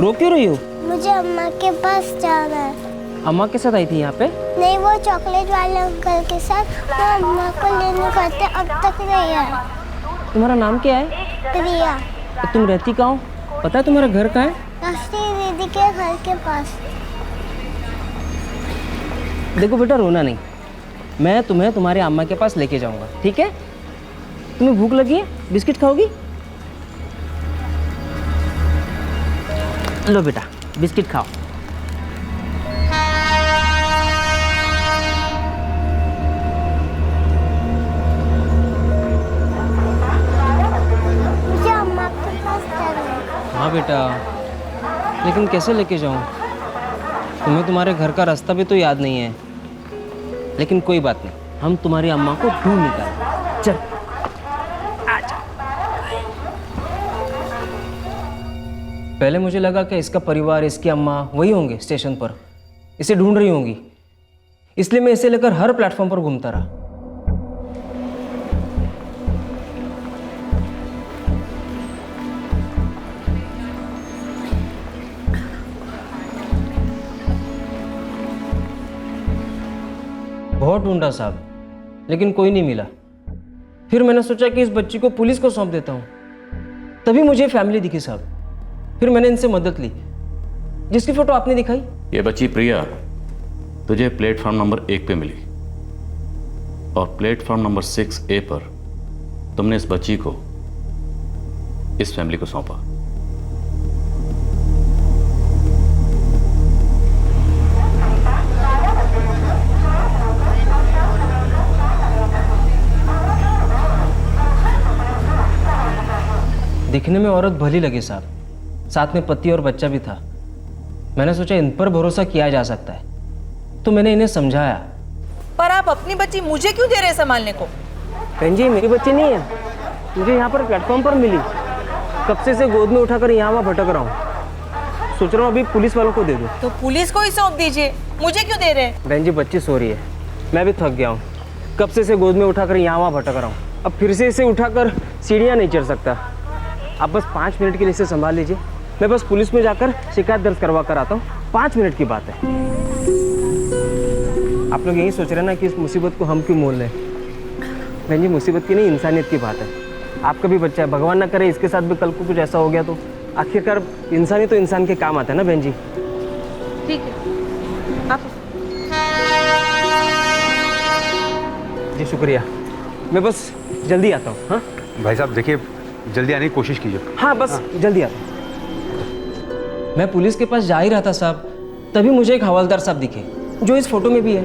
रो क्यों रही हो? मुझे अम्मा के पास जाना है। अम्मा के साथ आई थी यहाँ पे? नहीं, वो चॉकलेट वाले अंकल के साथ। वो अम्मा को लेने करते अब तक नहीं आया। तुम्हारा नाम क्या है? प्रिया। तो तुम रहती कहाँ हो? पता है तुम्हारा घर कहाँ है? रास्ते दीदी के घर के पास। देखो बेटा, रोना नहीं, मैं तुम्हें तुम्हारे अम्मा के पास लेके जाऊंगा, ठीक है? तुम्हें भूख लगी है, बिस्किट खाओगी? लो बेटा, बिस्किट खाओ। मुझे अम्मा के पास जाना है। हाँ बेटा, लेकिन कैसे लेके जाऊं? तुम्हें तुम्हारे घर का रास्ता भी तो याद नहीं है। लेकिन कोई बात नहीं, हम तुम्हारी अम्मा को ढूंढ निकालेंगे। चल आजा। पहले मुझे लगा कि इसका परिवार, इसकी अम्मा वही होंगे स्टेशन पर, इसे ढूंढ रही होंगी, इसलिए मैं इसे लेकर हर प्लेटफॉर्म पर घूमता रहा। बहुत ढूंढा साहब, लेकिन कोई नहीं मिला। फिर मैंने सोचा कि इस बच्ची को पुलिस को सौंप देता हूँ, तभी मुझे फैमिली दिखी साहब। फिर मैंने इनसे मदद ली, जिसकी फोटो आपने दिखाई। ये बच्ची प्रिया तुझे प्लेटफॉर्म नंबर 1 पे मिली और प्लेटफॉर्म नंबर 6A पर तुमने इस बच्ची को इस फैमिली को सौंपा। दिखने में औरत भली लगी साहब, साथ में पति और बच्चा भी था। मैंने सोचा इन पर भरोसा किया जा सकता है, तो मैंने इन्हें समझाया। पर आप अपनी बच्ची मुझे क्यों दे रहे संभालने को? बहन जी, मेरी बच्ची नहीं है, मुझे यहाँ पर प्लेटफॉर्म पर मिली। कब से इसे गोद में उठाकर यहाँ वहाँ भटक रहा हूँ। सोच रहा हूँ अभी पुलिस वालों को दे दूँ। तो पुलिस को ही सौंप दीजिए, मुझे क्यों दे रहे हैं? बहन जी, बच्ची सो रही है, मैं भी थक गया हूँ। कब से इसे गोद में उठाकर यहाँ वहाँ भटक रहा हूँ। अब फिर से इसे उठाकर सीढ़ियाँ नहीं चढ़ सकता। आप बस 5 मिनट के लिए इसे संभाल लीजिए, मैं बस पुलिस में जाकर शिकायत दर्ज करवा कर आता हूँ। 5 मिनट की बात है। आप लोग यही सोच रहे हैं ना कि इस मुसीबत को हम क्यों मोल लें। बहन जी, मुसीबत की नहीं, इंसानियत की बात है। आपका भी बच्चा है, भगवान ना करे इसके साथ भी कल को कुछ ऐसा हो गया तो आखिरकार इंसान ही तो इंसान के काम आता है ना बहन जी। ठीक है, आप जी शुक्रिया, मैं बस जल्दी आता हूँ। हाँ भाई साहब देखिए, जल्दी आने की कोशिश कीजिए। हाँ बस जल्दी आता हूँ। मैं पुलिस के पास जा ही रहा था साहब, तभी मुझे एक हवलदार साहब दिखे, जो इस फोटो में भी है।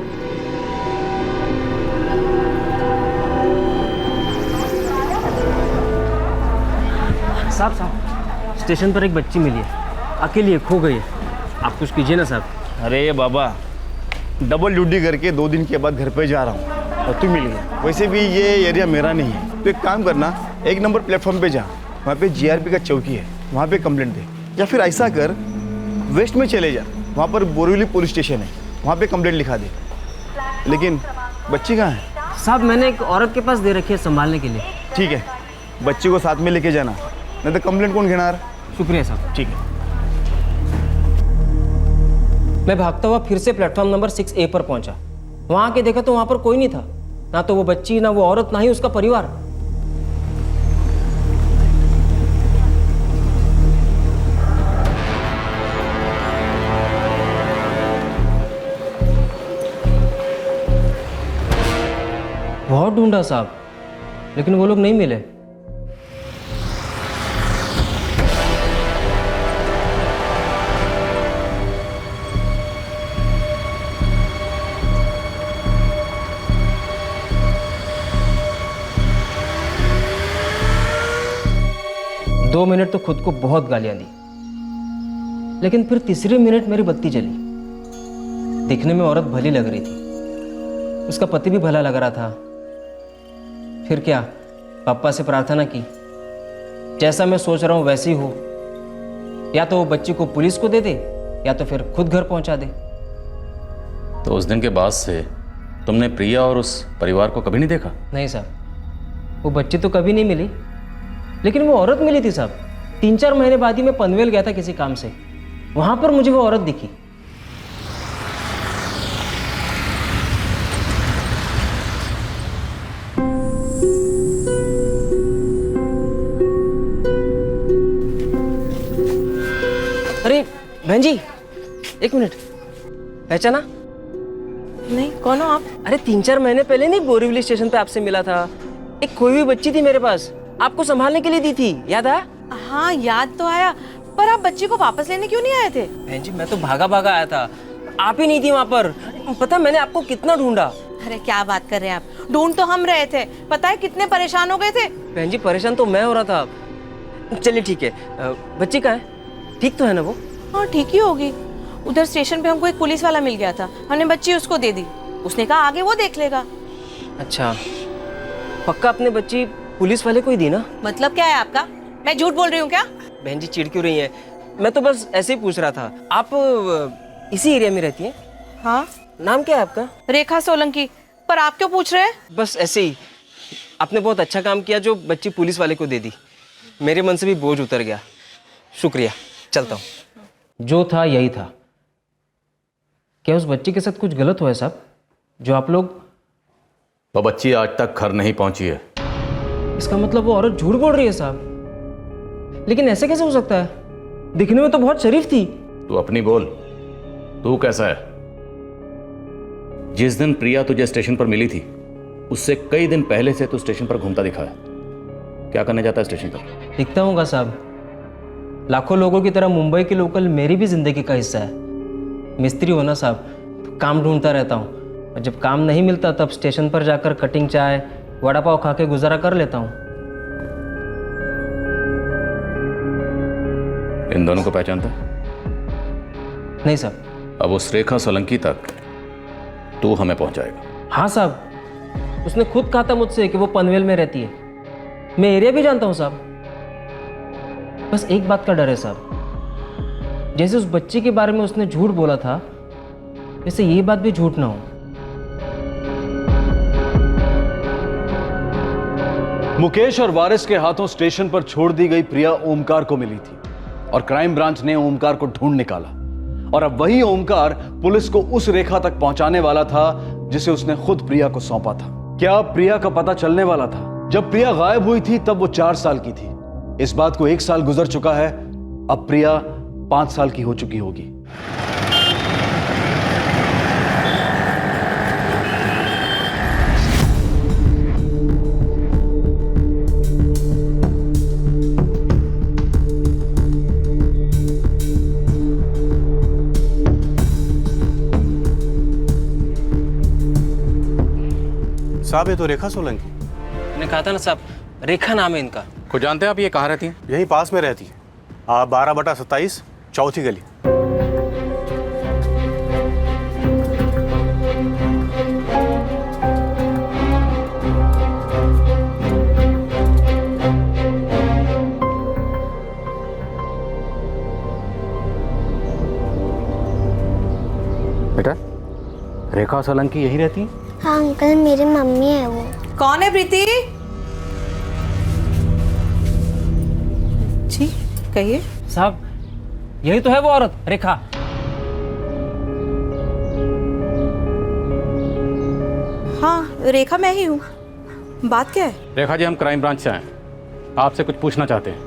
साहब, स्टेशन पर एक बच्ची मिली है, अकेली है, खो गई है। आप कुछ कीजिए ना साहब। अरे बाबा, डबल ड्यूटी करके 2 दिन के बाद घर पे जा रहा हूँ और तू मिल गया। वैसे भी ये एरिया मेरा नहीं है, तो एक काम करना, 1 नंबर प्लेटफॉर्म पे जा, वहाँ पे GRP का चौकी है, वहाँ पे कंप्लेंट दे। या फिर ऐसा कर, वेस्ट में चले जा, वहाँ पर बोरीवली पुलिस स्टेशन है, वहाँ पे कंप्लेंट लिखा दे। लेकिन बच्ची कहाँ है? साहब, मैंने एक औरत के पास दे रखी है संभालने के लिए। ठीक है, बच्ची को साथ में लेके जाना, नहीं तो कंप्लेंट कौन घेणार? शुक्रिया साहब। ठीक है। मैं भागता हुआ फिर से प्लेटफॉर्म नंबर 6A पर पहुंचा। वहां आके देखा तो वहां पर कोई नहीं था, ना तो वो बच्ची, ना वो औरत, ना ही उसका परिवार। बहुत ढूंढा साहब, लेकिन वो लोग नहीं मिले। दो मिनट तो खुद को बहुत गालियां दी, लेकिन फिर तीसरे मिनट मेरी बत्ती जली। दिखने में औरत भली लग रही थी, उसका पति भी भला लग रहा था। फिर क्या, पापा से प्रार्थना की, जैसा मैं सोच रहा हूं वैसी हो। या तो वो बच्ची को पुलिस को दे दे, या तो फिर खुद घर पहुंचा दे। तो उस दिन के बाद से तुमने प्रिया और उस परिवार को कभी नहीं देखा? नहीं साहब, वो बच्ची तो कभी नहीं मिली, लेकिन वो औरत मिली थी साहब। 3-4 महीने बाद ही मैं पनवेल गया था किसी काम से, वहां पर मुझे वो औरत दिखी। अरे बहन जी, 1 मिनट, पहचाना? नहीं, कौन हो आप? अरे 3-4 महीने पहले नहीं बोरीवली स्टेशन पे आपसे मिला था। एक खोई हुई बच्ची थी मेरे पास, आपको संभालने के लिए दी थी, याद आया? हाँ याद तो आया, पर आप बच्ची को वापस लेने क्यों नहीं आए थे? बहन जी मैं तो भागा भागा आया था, आप ही नहीं थी वहाँ पर। पता मैंने आपको कितना ढूंढा। अरे क्या बात कर रहे हैं आप, ढूंढ तो हम रहे थे, पता है कितने परेशान हो गए थे। बहन जी परेशान तो मैं हो रहा था। चलिए ठीक है, बच्ची कहाँ है? ठीक तो है ना वो? हाँ ठीक ही होगी। उधर स्टेशन पे हमको एक पुलिस वाला मिल गया था, हमने बच्ची उसको दे दी, उसने कहा आगे वो देख लेगा। अच्छा, पक्का आपने बच्ची पुलिस वाले को ही दी ना? मतलब क्या है आपका? मैं झूठ बोल रही हूँ क्या? बहन जी चिढ़ क्यों रही है? मैं तो बस ऐसे ही पूछ रहा था। आप इसी एरिया में रहती हैं? हाँ। नाम क्या है आपका? रेखा सोलंकी। पर आप क्यों पूछ रहे हैं? बस ऐसे ही, आपने बहुत अच्छा काम किया जो बच्ची पुलिस वाले को दे दी, मेरे मन से भी बोझ उतर गया। शुक्रिया, चलता हूँ। जो था यही था। क्या उस बच्ची के साथ कुछ गलत हुआ है साहब, जो आप लोग? वो बच्ची आज तक घर नहीं पहुंची है। इसका मतलब वो औरत झूठ बोल रही है साहब। लेकिन ऐसे कैसे हो सकता है? दिखने में तो बहुत शरीफ थी। तू अपनी बोल, तू कैसा है? जिस दिन प्रिया तुझे स्टेशन पर मिली थी, उससे कई दिन पहले से तू स्टेशन पर घूमता दिखा है। क्या करने जाता है स्टेशन पर? दिखता हूँगा साहब, लाखों लोगों की तरह मुंबई के लोकल मेरी भी जिंदगी का हिस्सा है। मिस्त्री हो ना साहब, तो काम ढूंढता रहता हूँ, और जब काम नहीं मिलता तब स्टेशन पर जाकर कटिंग चाय वड़ा पाव खा के गुजारा कर लेता हूँ। इन दोनों को पहचानता है? नहीं साहब। अब उस रेखा सोलंकी तक तू हमें पहुंचाएगा। हाँ साहब, उसने खुद कहा था मुझसे कि वो पनवेल में रहती है। मैं एरिया भी जानता हूँ साहब। बस एक बात का डर है साहब, जैसे उस बच्ची के बारे में उसने झूठ बोला था, वैसे ये बात भी झूठ ना हो। मुकेश और वारिस के हाथों स्टेशन पर छोड़ दी गई प्रिया ओमकार को मिली थी, और क्राइम ब्रांच ने ओमकार को ढूंढ निकाला, और अब वही ओमकार पुलिस को उस रेखा तक पहुंचाने वाला था जिसे उसने खुद प्रिया को सौंपा था। क्या प्रिया का पता चलने वाला था? जब प्रिया गायब हुई थी तब वो 4 साल की थी। इस बात को 1 साल गुजर चुका है, अब प्रिया 5 साल की हो चुकी होगी। साहब ये तो रेखा सोलंकी। मैंने कहा था ना साहब, रेखा नाम है इनका। को जानते हैं आप ये कहाँ रहती हैं? यहीं पास में रहती है, 12/27 चौथी गली। बेटा, रेखा सोलंकी यही रहती है? हाँ अंकल, मेरी मम्मी है वो। कौन है प्रीति? जी कहिए। साहब यही तो है वो औरत, रेखा। हाँ रेखा मैं ही हूँ, बात क्या है? रेखा जी, हम क्राइम ब्रांच से आए हैं, आपसे कुछ पूछना चाहते हैं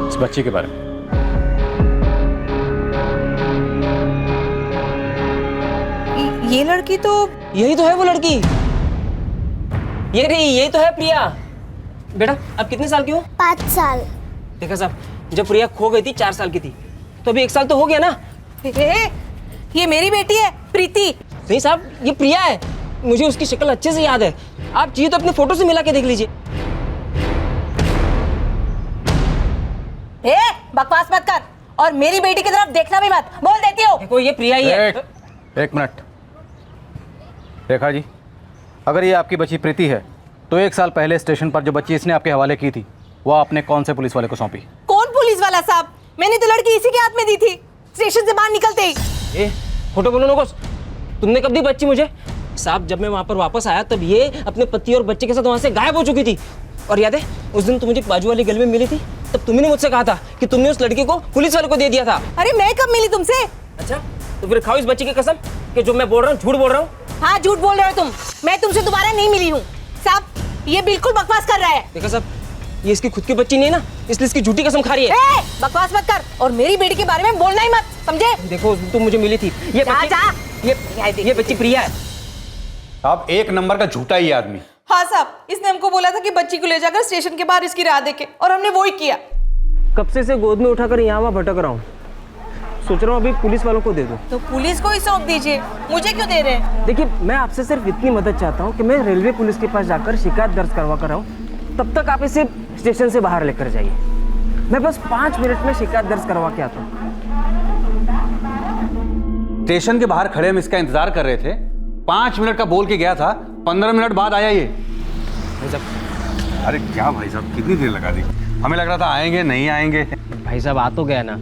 इस बच्ची के बारे में। ये लड़की तो यही तो है वो लड़की, ये रही, यही तो है प्रिया। बेटा अब कितने साल की हो? 5 साल। देखा साहब, जब प्रिया खो गई थी 4 साल की थी, तो अभी 1 साल तो हो गया ना। ये मेरी बेटी है प्रीति। नहीं साहब, ये प्रिया है, मुझे उसकी शक्ल अच्छे से याद है। आप चाहिए तो अपने फोटो से मिला के देख लीजिए। बकवास मत कर, और मेरी बेटी की तरफ देखना भी मत, बोल देती हो। देखो ये प्रिया ही है। एक मिनट, रेखा जी, अगर ये आपकी बच्ची प्रीति है तो 1 साल पहले स्टेशन पर जो बच्ची इसने आपके हवाले की थी, वो आपने कौन से पुलिस वाले को सौंपी? कौन पुलिस वाला बोला साहब, मैंने तो लड़की इसी के हाथ में दी थी स्टेशन से बाहर निकलते ही। ए, खोटो बोलो नोकोस, तुमने कब दी बच्ची मुझे? साहब जब मैं वहाँ पर वापस आया तब ये अपने पति और बच्चे के साथ वहाँ से गायब हो चुकी थी। और याद है उस दिन तुम मुझे बाजू वाली गली में मिली थी, तब तुमने मुझसे कहा था कि तुमने उस लड़की को पुलिस वाले को दे दिया था। अरे मैं कब मिली तुमसे? अच्छा तो फिर खाओ इस बच्ची की कसम कि जो मैं बोल रहा हूँ झूठ बोल रहा हूँ। हाँ झूठ बोल रहे हो तुम, मैं तुमसे दोबारा नहीं मिली हूँ। साहब ये बिल्कुल बकवास कर रहा है। देखा साहब, ये इसकी खुद की बच्ची नहीं है ना, इसलिए इसकी झूठी कसम खा रही है। बकवास मत कर और मेरी बेटी के बारे में बोलना ही मत, समझे? देखो तुम मुझे मिली थी, ये बच्ची प्रिया है। साहब एक नंबर का झूठा ही आदमी। हाँ साहब, इसने हमको बोला था कि बच्ची को ले जाकर स्टेशन के बाहर इसकी राह देखे और हमने वो ही किया। कब से गोद में उठाकर यहाँ वहाँ भटक रहा हूँ, सोच रहा हूँ अभी पुलिस वालों को दे दूँ। तो पुलिस को ही सौंप दीजिए, मुझे क्यों दे रहे हैं? देखिए मैं आपसे सिर्फ इतनी मदद चाहता हूँ कि मैं रेलवे पुलिस के पास जाकर शिकायत दर्ज करवा कर आऊँ, तब तक आप इसे स्टेशन से बाहर लेकर जाइए। मैं बस 5 मिनट में शिकायत दर्ज करवा के आता हूँ। स्टेशन के बाहर खड़े हम इसका इंतजार कर रहे थे, 5 मिनट का बोल के गया था, 15 मिनट बाद आया ये। अरे क्या भाई साहब कितनी देर लगा दी, हमें लग रहा था आएंगे नहीं आएंगे। भाई साहब आ तो गया ना,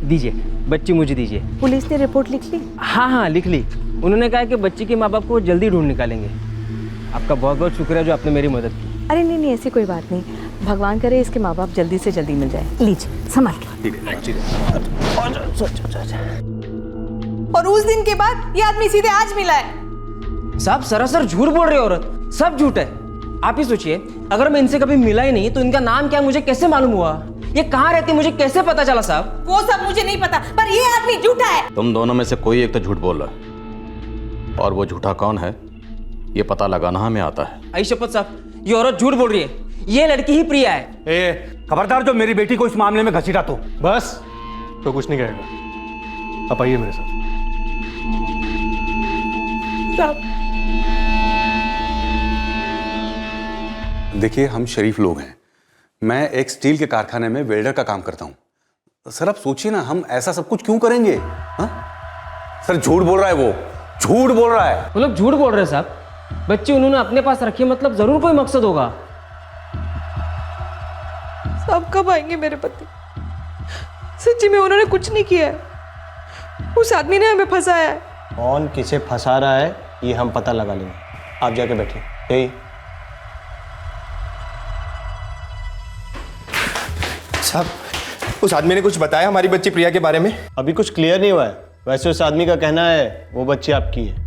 दीजिए बच्ची मुझे दीजिए। पुलिस ने रिपोर्ट लिख ली? हाँ लिख ली। उन्होंने कहा कि बच्ची के माँ बाप को जल्दी ढूंढ निकालेंगे। आपका बहुत बहुत शुक्रिया जो आपने मेरी मदद की। अरे नहीं ऐसी कोई बात नहीं, भगवान करे इसके माँ बाप जल्दी से जल्दी मिल जाए। लीजिए संभाल के। और उस दिन के बाद ये आदमी सीधे आज मिला है। साहब सरासर झूठ बोल रही औरत, सब झूठ है। आप ही सोचिए अगर मैं इनसे कभी मिला ही नहीं तो इनका नाम क्या मुझे कैसे मालूम हुआ, ये कहाँ रहती मुझे कैसे पता चला? साहब वो सब मुझे नहीं पता, पर ये आदमी झूठा है। तुम दोनों में से कोई एक तो झूठ बोल रहा है, और वो झूठा कौन है ये पता लगाना हमें आता है। आई शपथ साहब, ये औरत झूठ बोल रही है, ये लड़की ही प्रिया है। खबरदार जो मेरी बेटी को इस मामले में घसीटा तो बस, तो कुछ नहीं कहेगा। आप आइए मेरे साथ। देखिए हम शरीफ लोग हैं, मैं एक स्टील के कारखाने में वेल्डर का काम करता हूं। सर आप सोचिए ना, हम ऐसा सब कुछ क्यों करेंगे? हा? सर झूठ बोल रहा है, वो झूठ बोल रहा है। मतलब झूठ बोल रहे हैं साहब, बच्ची उन्होंने अपने पास रखी है, मतलब जरूर कोई मकसद होगा। साहब कब आएंगे मेरे पति? सच्ची में उन्होंने कुछ नहीं किया है, उस आदमी ने हमें फंसाया है। कौन किसे फंसा रहा है ये हम पता लगा लेंगे, आप जाके बैठिए। यही साहब उस आदमी ने कुछ बताया हमारी बच्ची प्रिया के बारे में? अभी कुछ क्लियर नहीं हुआ है, वैसे उस आदमी का कहना है वो बच्ची आपकी है।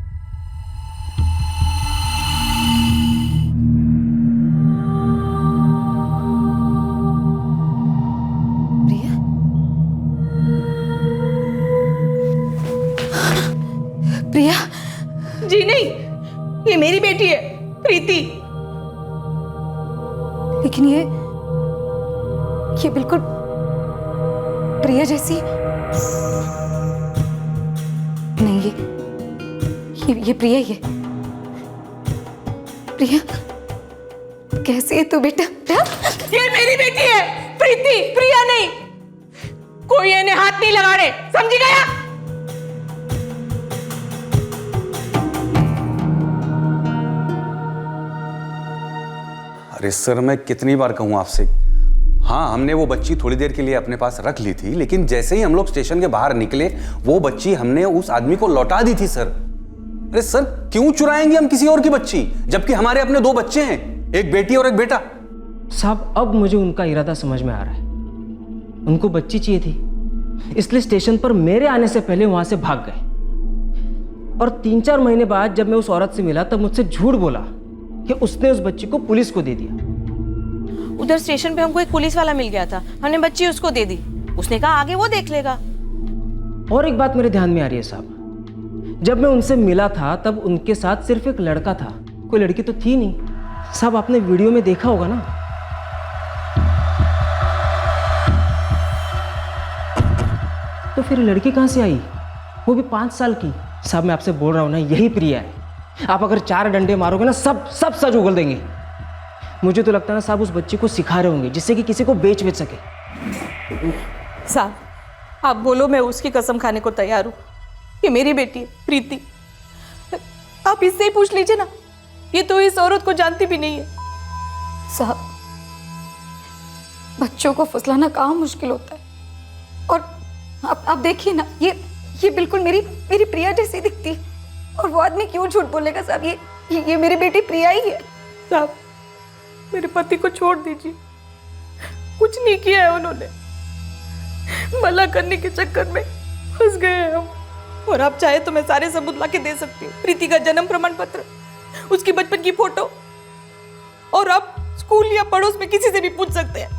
प्रिया? जी नहीं, ये मेरी बेटी है प्रीति। लेकिन ये बिल्कुल प्रिया जैसी नहीं, ये प्रिया ही है। प्रिया कैसी है तू बेटा? ये मेरी बेटी है प्रीति, प्रिया नहीं। कोई इन्हें हाथ नहीं लगाने, समझ गया? अरे सर मैं कितनी बार कहूं आपसे, हाँ हमने वो बच्ची थोड़ी देर के लिए अपने पास रख ली थी, लेकिन जैसे ही हम लोग स्टेशन के बाहर निकले वो बच्ची हमने उस आदमी को लौटा दी थी सर। अरे सर क्यों चुराएंगे हम किसी और की बच्ची, जबकि हमारे अपने 2 बच्चे हैं, एक बेटी और एक बेटा। साहब अब मुझे उनका इरादा समझ में आ रहा है, उनको बच्ची चाहिए थी, इसलिए स्टेशन पर मेरे आने से पहले वहां से भाग गए। और 3-4 महीने बाद जब मैं उस औरत से मिला तब मुझसे झूठ बोला कि उसने उस बच्ची को पुलिस को दे दिया। उधर स्टेशन पे हमको एक पुलिस वाला मिल गया था, हमने बच्ची उसको दे दी, उसने कहा आगे वो देख लेगा। और एक बात मेरे ध्यान में आ रही है साहब, जब मैं उनसे मिला था तब उनके साथ सिर्फ एक लड़का था, कोई लड़की तो थी नहीं। साहब आपने वीडियो में देखा होगा ना। तो फिर लड़की कहां से आई, वो भी 5 साल की? साहब मैं आपसे बोल रहा हूं ना, यही प्रिया है। आप अगर 4 डंडे मारोगे ना सब सच उगल देंगे। मुझे तो लगता है ना साहब उस बच्ची को सिखा रहे होंगे जिससे कि किसी को बेच सके। साहब आप बोलो, मैं उसकी कसम खाने को तैयार हूँ। ये मेरी बेटी है प्रीति, आप इससे ही पूछ लीजिए ना, ये तो इस औरत को जानती भी नहीं है। साहब बच्चों को फुसलाना कहाँ मुश्किल होता है, और आप देखिए ना, ये बिल्कुल मेरी प्रिया जैसी दिखती है। और वो आदमी क्यों झूठ बोलेगा साहब? ये मेरी बेटी प्रिया ही है साहब। मेरे पति को छोड़ दीजिए, कुछ नहीं किया है उन्होंने, भला करने के चक्कर में फंस गए हैं हम। और आप चाहे तो मैं सारे सबूत ला के दे सकती हूँ, प्रीति का जन्म प्रमाण पत्र, उसकी बचपन की फोटो, और आप स्कूल या पड़ोस में किसी से भी पूछ सकते हैं।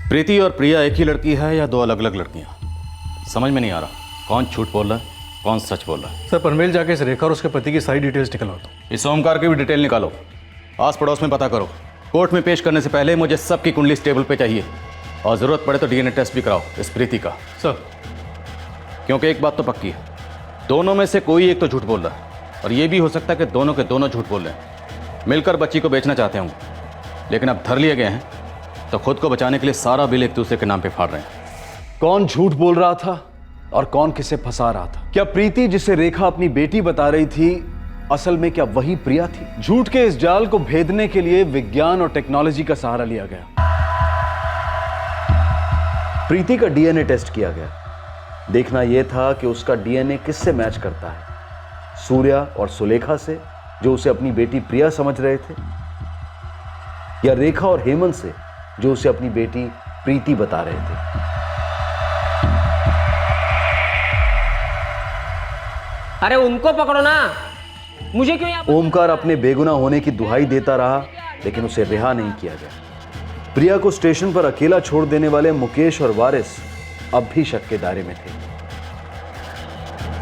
प्रीति और प्रिया एक ही लड़की है या दो अलग अलग लड़कियां? समझ में नहीं आ रहा कौन झूठ बोल रहा है, कौन सच बोल रहा है। सर पनवेल जाके इस रेखा और उसके पति की सारी डिटेल्स निकलवा दो। इस ओमकार की भी डिटेल निकालो, आस पड़ोस में पता करो। कोर्ट में पेश करने से पहले मुझे सबकी कुंडली इस टेबल पे चाहिए, और जरूरत पड़े तो डीएनए टेस्ट भी कराओ इस प्रीति का। सर क्योंकि एक बात तो पक्की है, दोनों में से कोई एक तो झूठ बोल रहा है, और ये भी हो सकता है कि दोनों के दोनों झूठ बोल रहे हैं, मिलकर बच्ची को बेचना चाहते होंगे, लेकिन अब धर लिए गए हैं तो खुद को बचाने के लिए सारा बिल एक दूसरे के नाम पे फाड़ रहे हैं। कौन झूठ बोल रहा था और कौन किसे फंसा रहा था? क्या प्रीति जिसे रेखा अपनी बेटी बता रही थी असल में क्या वही प्रिया थी? झूठ के इस जाल को भेदने के लिए विज्ञान और टेक्नोलॉजी का सहारा लिया गया। प्रीति का डीएनए टेस्ट किया गया। देखना यह था कि उसका डीएनए किससे मैच करता है, सूर्या और सुलेखा से जो उसे अपनी बेटी प्रिया समझ रहे थे, या रेखा और हेमंत से जो उसे अपनी बेटी प्रीति बता रहे थे। अरे उनको पकड़ो ना, मुझे क्यों यहाँ? ओमकार अपने बेगुनाह होने की दुहाई देता रहा, लेकिन उसे रिहा नहीं किया गया। प्रिया को स्टेशन पर अकेला छोड़ देने वाले मुकेश और वारिस अब भी शक के दायरे में थे।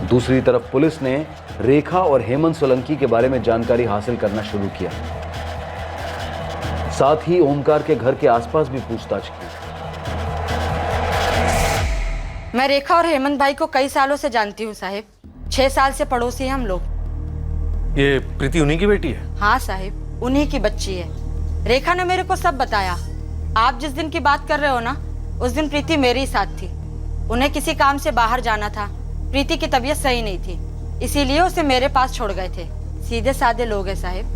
दूसरी तरफ पुलिस ने रेखा और हेमंत सोलंकी के बारे में जानकारी हासिल करना शुरू किया। साथ ही ओमकार के घर के आसपास भी पूछताछ की। मैं रेखा और हेमंत भाई को कई सालों से जानती हूँ साहिब, 6 साल से पड़ोसी हैं हम लोग। ये प्रीति उन्हीं की बेटी है? हाँ साहिब, उन्हीं की बच्ची है। रेखा ने मेरे को सब बताया। आप जिस दिन की बात कर रहे हो ना, उस दिन प्रीति मेरे ही साथ थी। उन्हें किसी काम से बाहर जाना था, प्रीति की तबीयत सही नहीं थी, इसीलिए उसे मेरे पास छोड़ गए थे। सीधे साधे लोग हैं साहिब,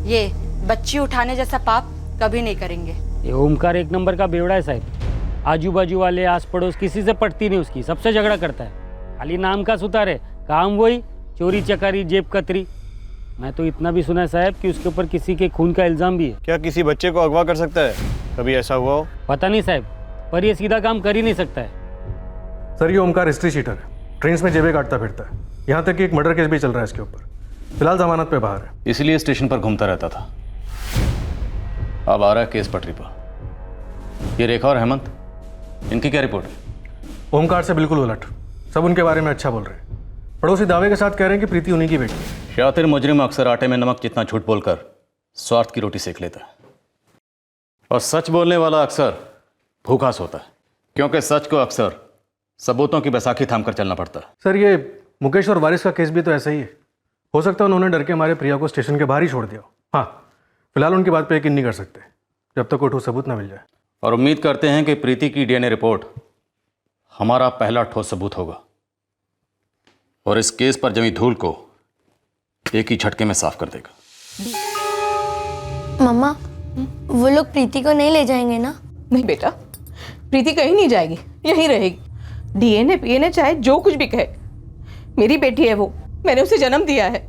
ये बच्ची उठाने जैसा पाप कभी नहीं करेंगे। ये ओमकार एक नंबर का बेवड़ा है साहिब। आजू बाजू वाले आस पड़ोस किसी से पटती नहीं उसकी, सबसे झगड़ा करता है। खाली नाम का सुतार है, काम वही चोरी चकारी जेब कतरी। मैं तो इतना भी सुना है साहब कि उसके ऊपर किसी के खून का इल्जाम भी है। क्या किसी बच्चे को अगवा कर सकता है? कभी ऐसा हुआ हो? पता नहीं साहब, पर ये सीधा काम कर ही नहीं सकता है। सर ये ओमकार हिस्ट्री शीटर है, ट्रेन में जेबें काटता फिरता है। यहाँ तक कि एक मर्डर केस भी चल रहा है इसके ऊपर। फिलहाल जमानत पे बाहर है। इसलिए स्टेशन पर घूमता रहता था, अब आ रहा है केस पटरी पर। ये रेखा और हेमंत, इनकी क्या रिपोर्ट है? ओमकार से बिल्कुल उलट, सब उनके बारे में अच्छा बोल रहे हैं। पड़ोसी दावे के साथ कह रहे हैं कि प्रीति उन्हीं की बेटी है। शातिर मुजरिम अक्सर आटे में नमक जितना झूठ बोलकर स्वार्थ की रोटी सेक लेता है, और सच बोलने वाला अक्सर भूखा सोता है, क्योंकि सच को अक्सर सबूतों की बैसाखी थाम कर चलना पड़ता है। सर ये मुकेश और वारिस का केस भी तो ऐसा ही है। हो सकता है उन्होंने डर के मारे प्रिया को स्टेशन के बाहर ही छोड़ दिया। हाँ, फिलहाल उनकी बात पे यकीन नहीं कर सकते जब तक कोई ठोस सबूत ना मिल जाए। और उम्मीद करते हैं कि प्रीति की डीएनए रिपोर्ट हमारा पहला ठोस सबूत होगा, और इस केस पर जमी धूल को एक ही झटके में साफ कर देगा। मम्मा, वो लोग प्रीति को नहीं ले जाएंगे ना? नहीं बेटा, प्रीति कहीं नहीं जाएगी, यहीं रहेगी। डीएनए पीएनए चाहे जो कुछ भी कहे, मेरी बेटी है वो, मैंने उसे जन्म दिया है।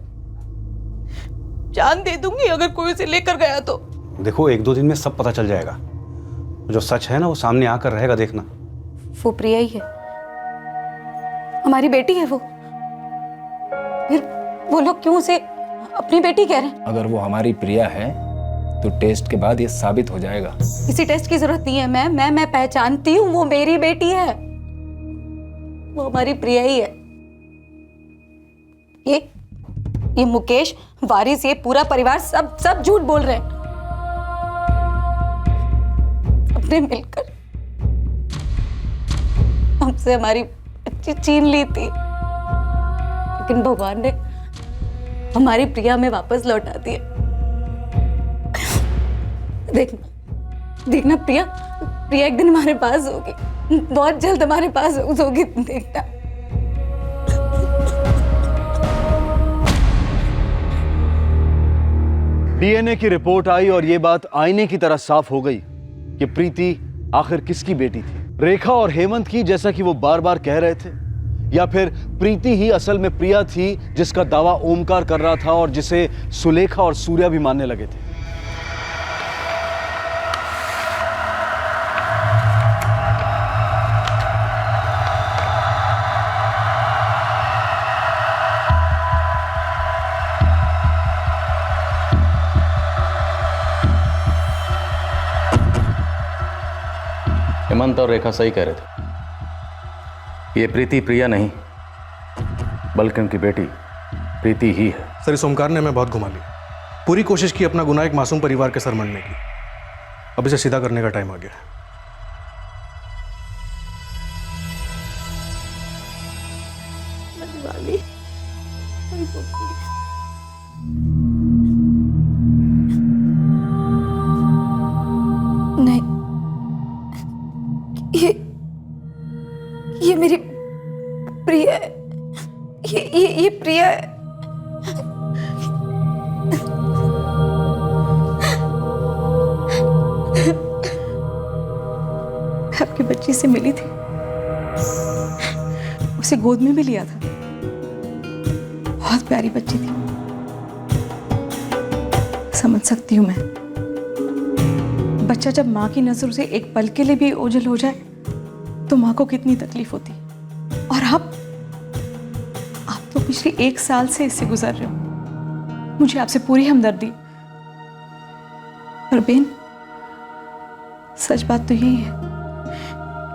जान दे दूंगी अगर कोई उसे लेकर गया तो। देखो 1-2 दिन में सब पता चल जाएगा, जो सच है ना वो सामने आकर रहेगा, देखना। वो प्रिया ही है, हमारी बेटी है वो। फिर वो लोग क्यों उसे अपनी बेटी कह रहे हैं? अगर वो हमारी प्रिया है तो टेस्ट के बाद ये साबित हो जाएगा। किसी टेस्ट की जरूरत नहीं है। मैं पहचानती हूँ, वो मेरी बेटी है, वो हमारी प्रिया ही है। ये मुकेश, वारिस, ये पूरा परिवार सब झूठ बोल रहे हैं। सबने मिलकर हमसे हमारी बच्ची छीन ली थी, लेकिन भगवान ने हमारी प्रिया में वापस लौटा दिया। देखना प्रिया एक दिन हमारे पास होगी, बहुत जल्द हमारे पास होगी, देखना। डीएनए की रिपोर्ट आई और यह बात आईने की तरह साफ हो गई कि प्रीति आखिर किसकी बेटी थी, रेखा और हेमंत की जैसा कि वो बार बार कह रहे थे, या फिर प्रीति ही असल में प्रिया थी जिसका दावा ओमकार कर रहा था और जिसे सुलेखा और सूर्या भी मानने लगे थे? हेमंत और रेखा सही कह रहे थे। ये प्रीति प्रिया नहीं बल्कि उनकी बेटी प्रीति ही है। सर, इस ओमकार ने हमें बहुत घुमा लिया। पूरी कोशिश की अपना गुनाह एक मासूम परिवार के सर मढ़ने की। अब इसे सीधा करने का टाइम आ गया है। नहीं, ये मेरी प्रिया है। ये प्रिया है। आपकी बच्ची से मिली थी, उसे गोद में भी लिया था। बहुत प्यारी बच्ची थी। समझ सकती हूं मैं, बच्चा जब माँ की नजरों से एक पल के लिए भी ओझल हो जाए तो माँ को कितनी तकलीफ होती। और आप तो पिछले 1 साल से इससे गुजर रहे हो। मुझे आपसे पूरी हमदर्दी। पर बेन, सच बात तो यही है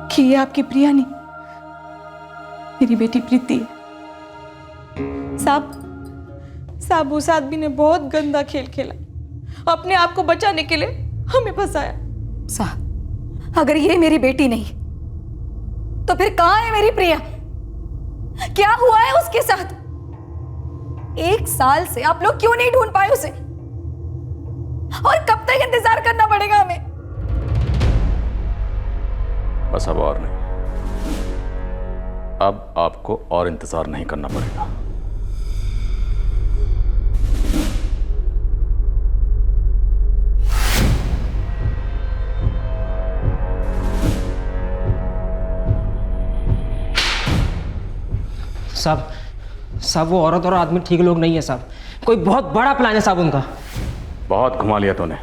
कि ये आपकी प्रिया नहीं, मेरी बेटी प्रीति है। साहब उस आदमी ने बहुत गंदा खेल खेला, अपने आप को बचाने के लिए हमें फंसाया। साहब, अगर ये मेरी बेटी नहीं तो फिर कहां है मेरी प्रिया? क्या हुआ है उसके साथ? 1 साल से आप लोग क्यों नहीं ढूंढ पाए उसे? और कब तक इंतजार करना पड़ेगा हमें? बस अब और नहीं, अब आपको और इंतजार नहीं करना पड़ेगा। साहब वो औरत और आदमी ठीक लोग नहीं है साहब। कोई बहुत बड़ा प्लान है साहब उनका। बहुत घुमा लिया तूने,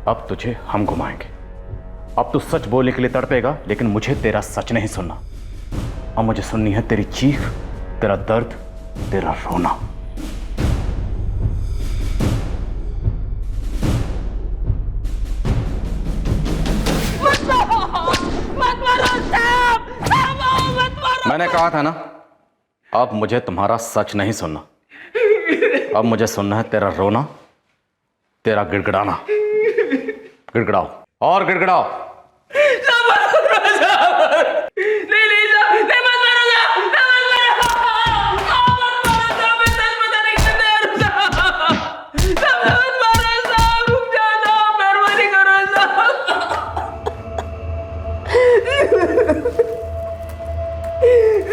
अब तुझे हम घुमाएंगे। अब तू सच बोलने के लिए तड़पेगा, लेकिन मुझे तेरा सच नहीं सुनना। अब मुझे सुननी है तेरी चीख, तेरा दर्द, तेरा रोना। मैंने कहा था ना, अब मुझे तुम्हारा सच नहीं सुनना। अब मुझे सुनना है तेरा रोना, तेरा गिड़गिड़ाना। गिड़गिड़ाओ और गिड़गिड़ाओ।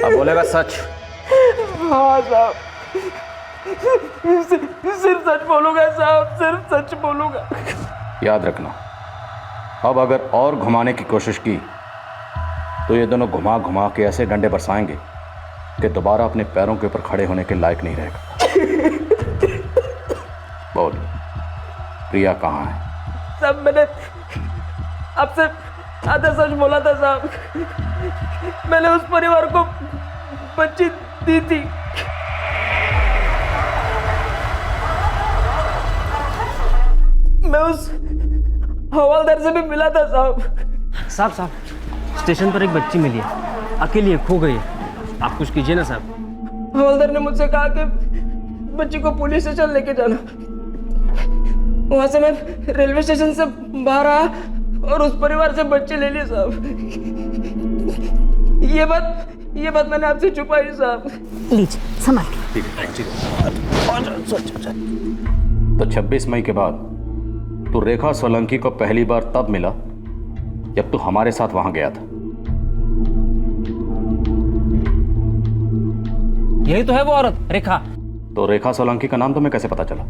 अब बोलेगा सच? हाँ साहब, सिर्फ सच बोलूंगा साहब, सिर्फ सच बोलूंगा। याद रखना, अब अगर और घुमाने की कोशिश की तो ये दोनों घुमा घुमा के ऐसे डंडे बरसाएंगे कि दोबारा अपने पैरों के ऊपर खड़े होने के लायक नहीं रहेगा। बोल, प्रिया कहाँ है? साहब, मैंने आपसे आधा सच बोला था साहब। मैंने उस परिवार को बच्ची दी थी। मैं उस हवालदार से भी मिला था साहब। साहब स्टेशन पर एक बच्ची मिली है, अकेली है, खो गई है। आप कुछ कीजिए ना साहब। हवालदार ने मुझसे कहा कि बच्ची को पुलिस स्टेशन लेके जाना। वहां से मैं रेलवे स्टेशन से बाहर आया और उस परिवार से बच्चे ले लिए साहब। ये बात मैंने आपसे छुपाई साहब। लीजिए संभाल के। तो 26 मई के बाद तू रेखा सोलंकी को पहली बार तब मिला जब तू हमारे साथ वहां गया था। यही तो है वो औरत, रेखा। तो रेखा सोलंकी का नाम तुम्हें कैसे पता चला?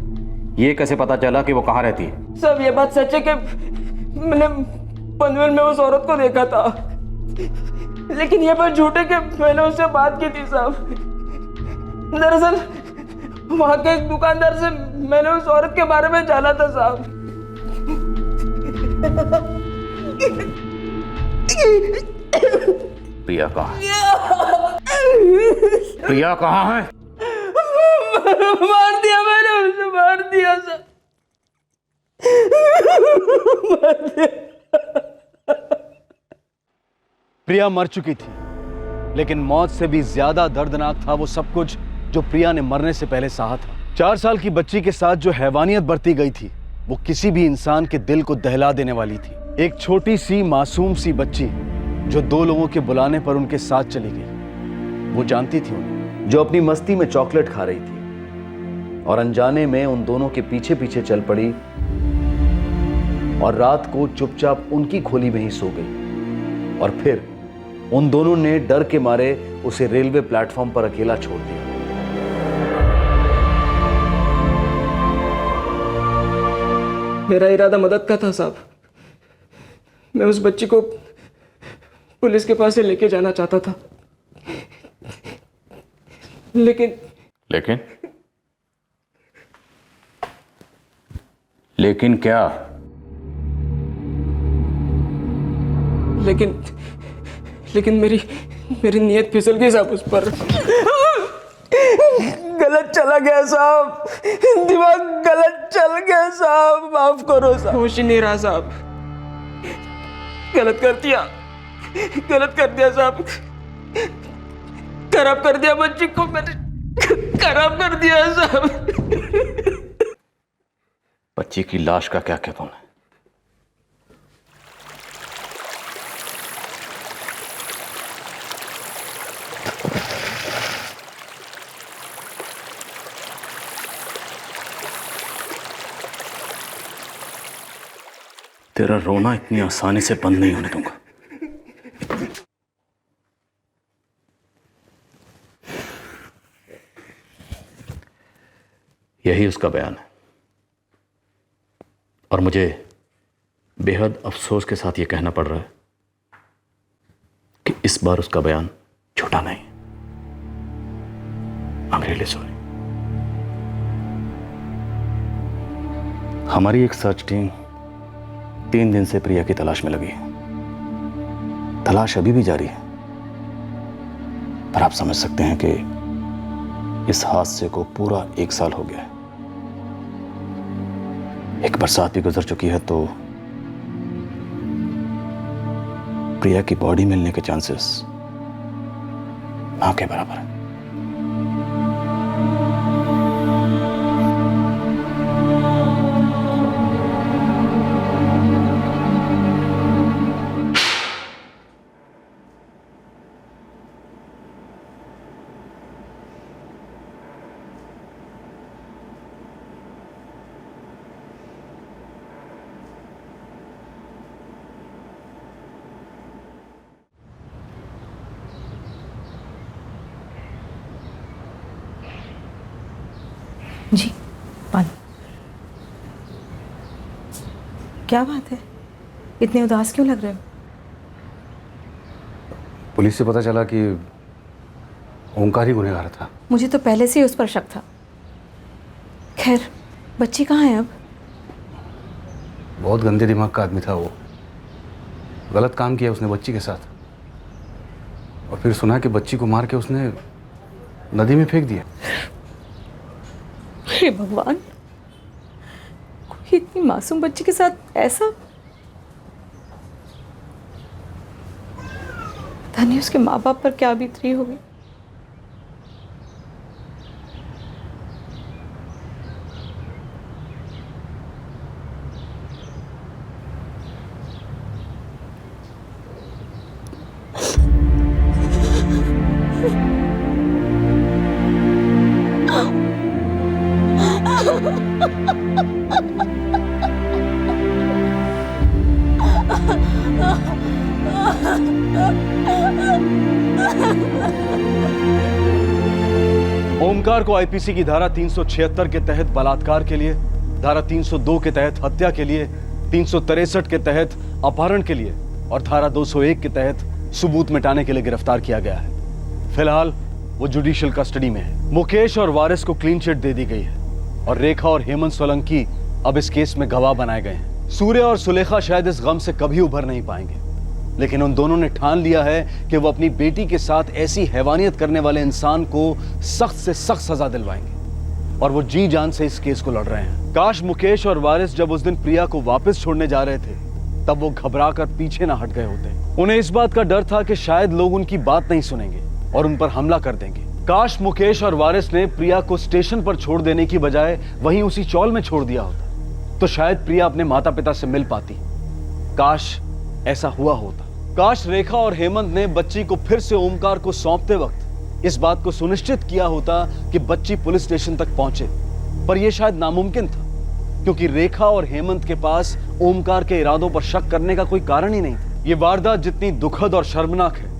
ये कैसे पता चला कि वो कहाँ रहती है? सब ये बात सच है कि मैंने पनवेल में उस औरत को देखा था, लेकिन ये बात झूठे कि मैंने उससे बात की थी साहब। दरअसल वहां के एक दुकानदार से मैंने उस औरत के बारे में जाना था साहब। प्रिया कहाँ है? प्रिया कहाँ है? मार दिया मैंने उसे, मार दिया सर, मार दिया। प्रिया मर चुकी थी, लेकिन मौत से भी ज्यादा दर्दनाक था वो सब कुछ जो प्रिया ने मरने से पहले सहा था। 4 साल की बच्ची के साथ जो हैवानियत बरती गई थी वो किसी भी इंसान के दिल को दहला देने वाली थी। एक छोटी सी मासूम सी बच्ची जो 2 लोगों के बुलाने पर उनके साथ चली गई। वो जानती थी उन्हें, जो अपनी मस्ती में चॉकलेट खा रही थी और अनजाने में उन दोनों के पीछे पीछे चल पड़ी और रात को चुपचाप उनकी खोली में ही सो गई। और फिर उन दोनों ने डर के मारे उसे रेलवे प्लेटफॉर्म पर अकेला छोड़ दिया। मेरा इरादा मदद का था साहब। मैं उस बच्ची को पुलिस के पास से लेके जाना चाहता था, लेकिन क्या? लेकिन मेरी नीयत फिसल गई साहब उस पर। गलत चला गया साहब, दिमाग गलत चल गया साहब, माफ करो साहब। होश ही नहीं रहा साहब, गलत कर दिया साहब, खराब कर दिया बच्ची को मैंने, खराब कर दिया साहब। बच्ची की लाश का क्या कहता हूं? तेरा रोना इतनी आसानी से बंद नहीं होने दूंगा। यही उसका बयान है और मुझे बेहद अफसोस के साथ यह कहना पड़ रहा है कि इस बार उसका बयान झूठा नहीं। I am really sorry. हमारी एक सर्च टीम 3 दिन से प्रिया की तलाश में लगी है। तलाश अभी भी जारी है, पर आप समझ सकते हैं कि इस हादसे को पूरा 1 साल हो गया है। एक बरसात भी गुजर चुकी है, तो प्रिया की बॉडी मिलने के चांसेस ना के बराबर है। जी पानी। क्या बात है, इतने उदास क्यों लग रहे हो? पुलिस से पता चला कि ओंकार ही गुनहगार था। मुझे तो पहले से ही उस पर शक था। खैर, बच्ची कहाँ है अब? बहुत गंदे दिमाग का आदमी था वो। गलत काम किया उसने बच्ची के साथ, और फिर सुना कि बच्ची को मार के उसने नदी में फेंक दिया। हे भगवान, कोई इतनी मासूम बच्ची के साथ ऐसा? पता नहीं उसके माँ बाप पर क्या बीत रही होगी। ओमकार को आईपीसी की धारा 376 के तहत बलात्कार के लिए, धारा 302 के तहत हत्या के लिए 363 के तहत अपहरण के लिए और धारा 201 के तहत सबूत मिटाने के लिए गिरफ्तार किया गया है। फिलहाल वो जुडिशियल कस्टडी में है। मुकेश और वारिस को क्लीन चिट दे दी गई है और रेखा और हेमंत सोलंकी अब इस केस में गवाह बनाए गए हैं। सूर्य और सुलेखा शायद इस गम से कभी उभर नहीं पाएंगे, लेकिन उन दोनों ने ठान लिया है कि वो अपनी बेटी के साथ ऐसी हैवानियत करने वाले इंसान को सख्त से सख्त सजा दिलवाएंगे और वो जी जान से इस केस को लड़ रहे हैं। काश मुकेश और वारिस जब उस दिन प्रिया को वापस छोड़ने जा रहे थे तब वो घबराकर पीछे ना हट गए होते। उन्हें इस बात का डर था कि शायद लोग उनकी बात नहीं सुनेंगे और उन पर हमला कर देंगे। काश मुकेश और वारिस ने प्रिया को स्टेशन पर छोड़ देने की बजाय वहीं उसी चौल में छोड़ दिया होता तो शायद प्रिया अपने माता पिता से मिल पाती। काश ऐसा हुआ होता। काश रेखा और हेमंत ने बच्ची को फिर से ओमकार को सौंपते वक्त इस बात को सुनिश्चित किया होता कि बच्ची पुलिस स्टेशन तक पहुंचे, पर यह शायद नामुमकिन था क्योंकि रेखा और हेमंत के पास ओमकार के इरादों पर शक करने का कोई कारण ही नहीं था। ये वारदात जितनी दुखद और शर्मनाक है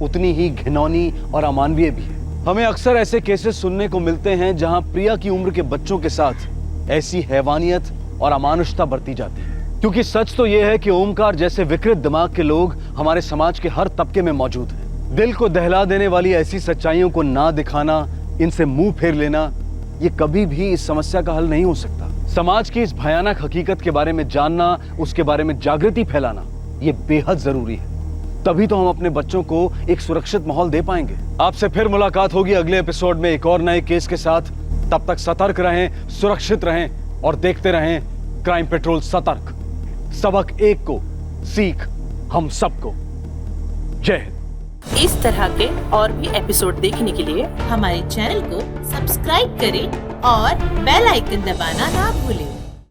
उतनी ही घिनौनी और अमानवीय भी है। हमें अक्सर ऐसे केसेस सुनने को मिलते हैं जहां प्रिया की उम्र के बच्चों के साथ ऐसी हैवानियत और अमानुषता बरती जाती है, क्योंकि सच तो यह है कि ओमकार जैसे विकृत दिमाग के लोग हमारे समाज के हर तबके में मौजूद हैं। दिल को दहला देने वाली ऐसी सच्चाइयों को ना दिखाना, इनसे मुंह फेर लेना, ये कभी भी इस समस्या का हल नहीं हो सकता। समाज की इस भयानक हकीकत के बारे में जानना, उसके बारे में जागृति फैलाना, ये बेहद जरूरी है। तभी तो हम अपने बच्चों को एक सुरक्षित माहौल दे पाएंगे। आपसे फिर मुलाकात होगी अगले एपिसोड में एक और नए केस के साथ। तब तक सतर्क रहें, सुरक्षित रहें और देखते रहें क्राइम पेट्रोल सतर्क। सबक एक को, सीख हम सबको। जय हिंद। इस तरह के और भी एपिसोड देखने के लिए हमारे चैनल को सब्सक्राइब करें और बेल आइकन दबाना ना भूलें।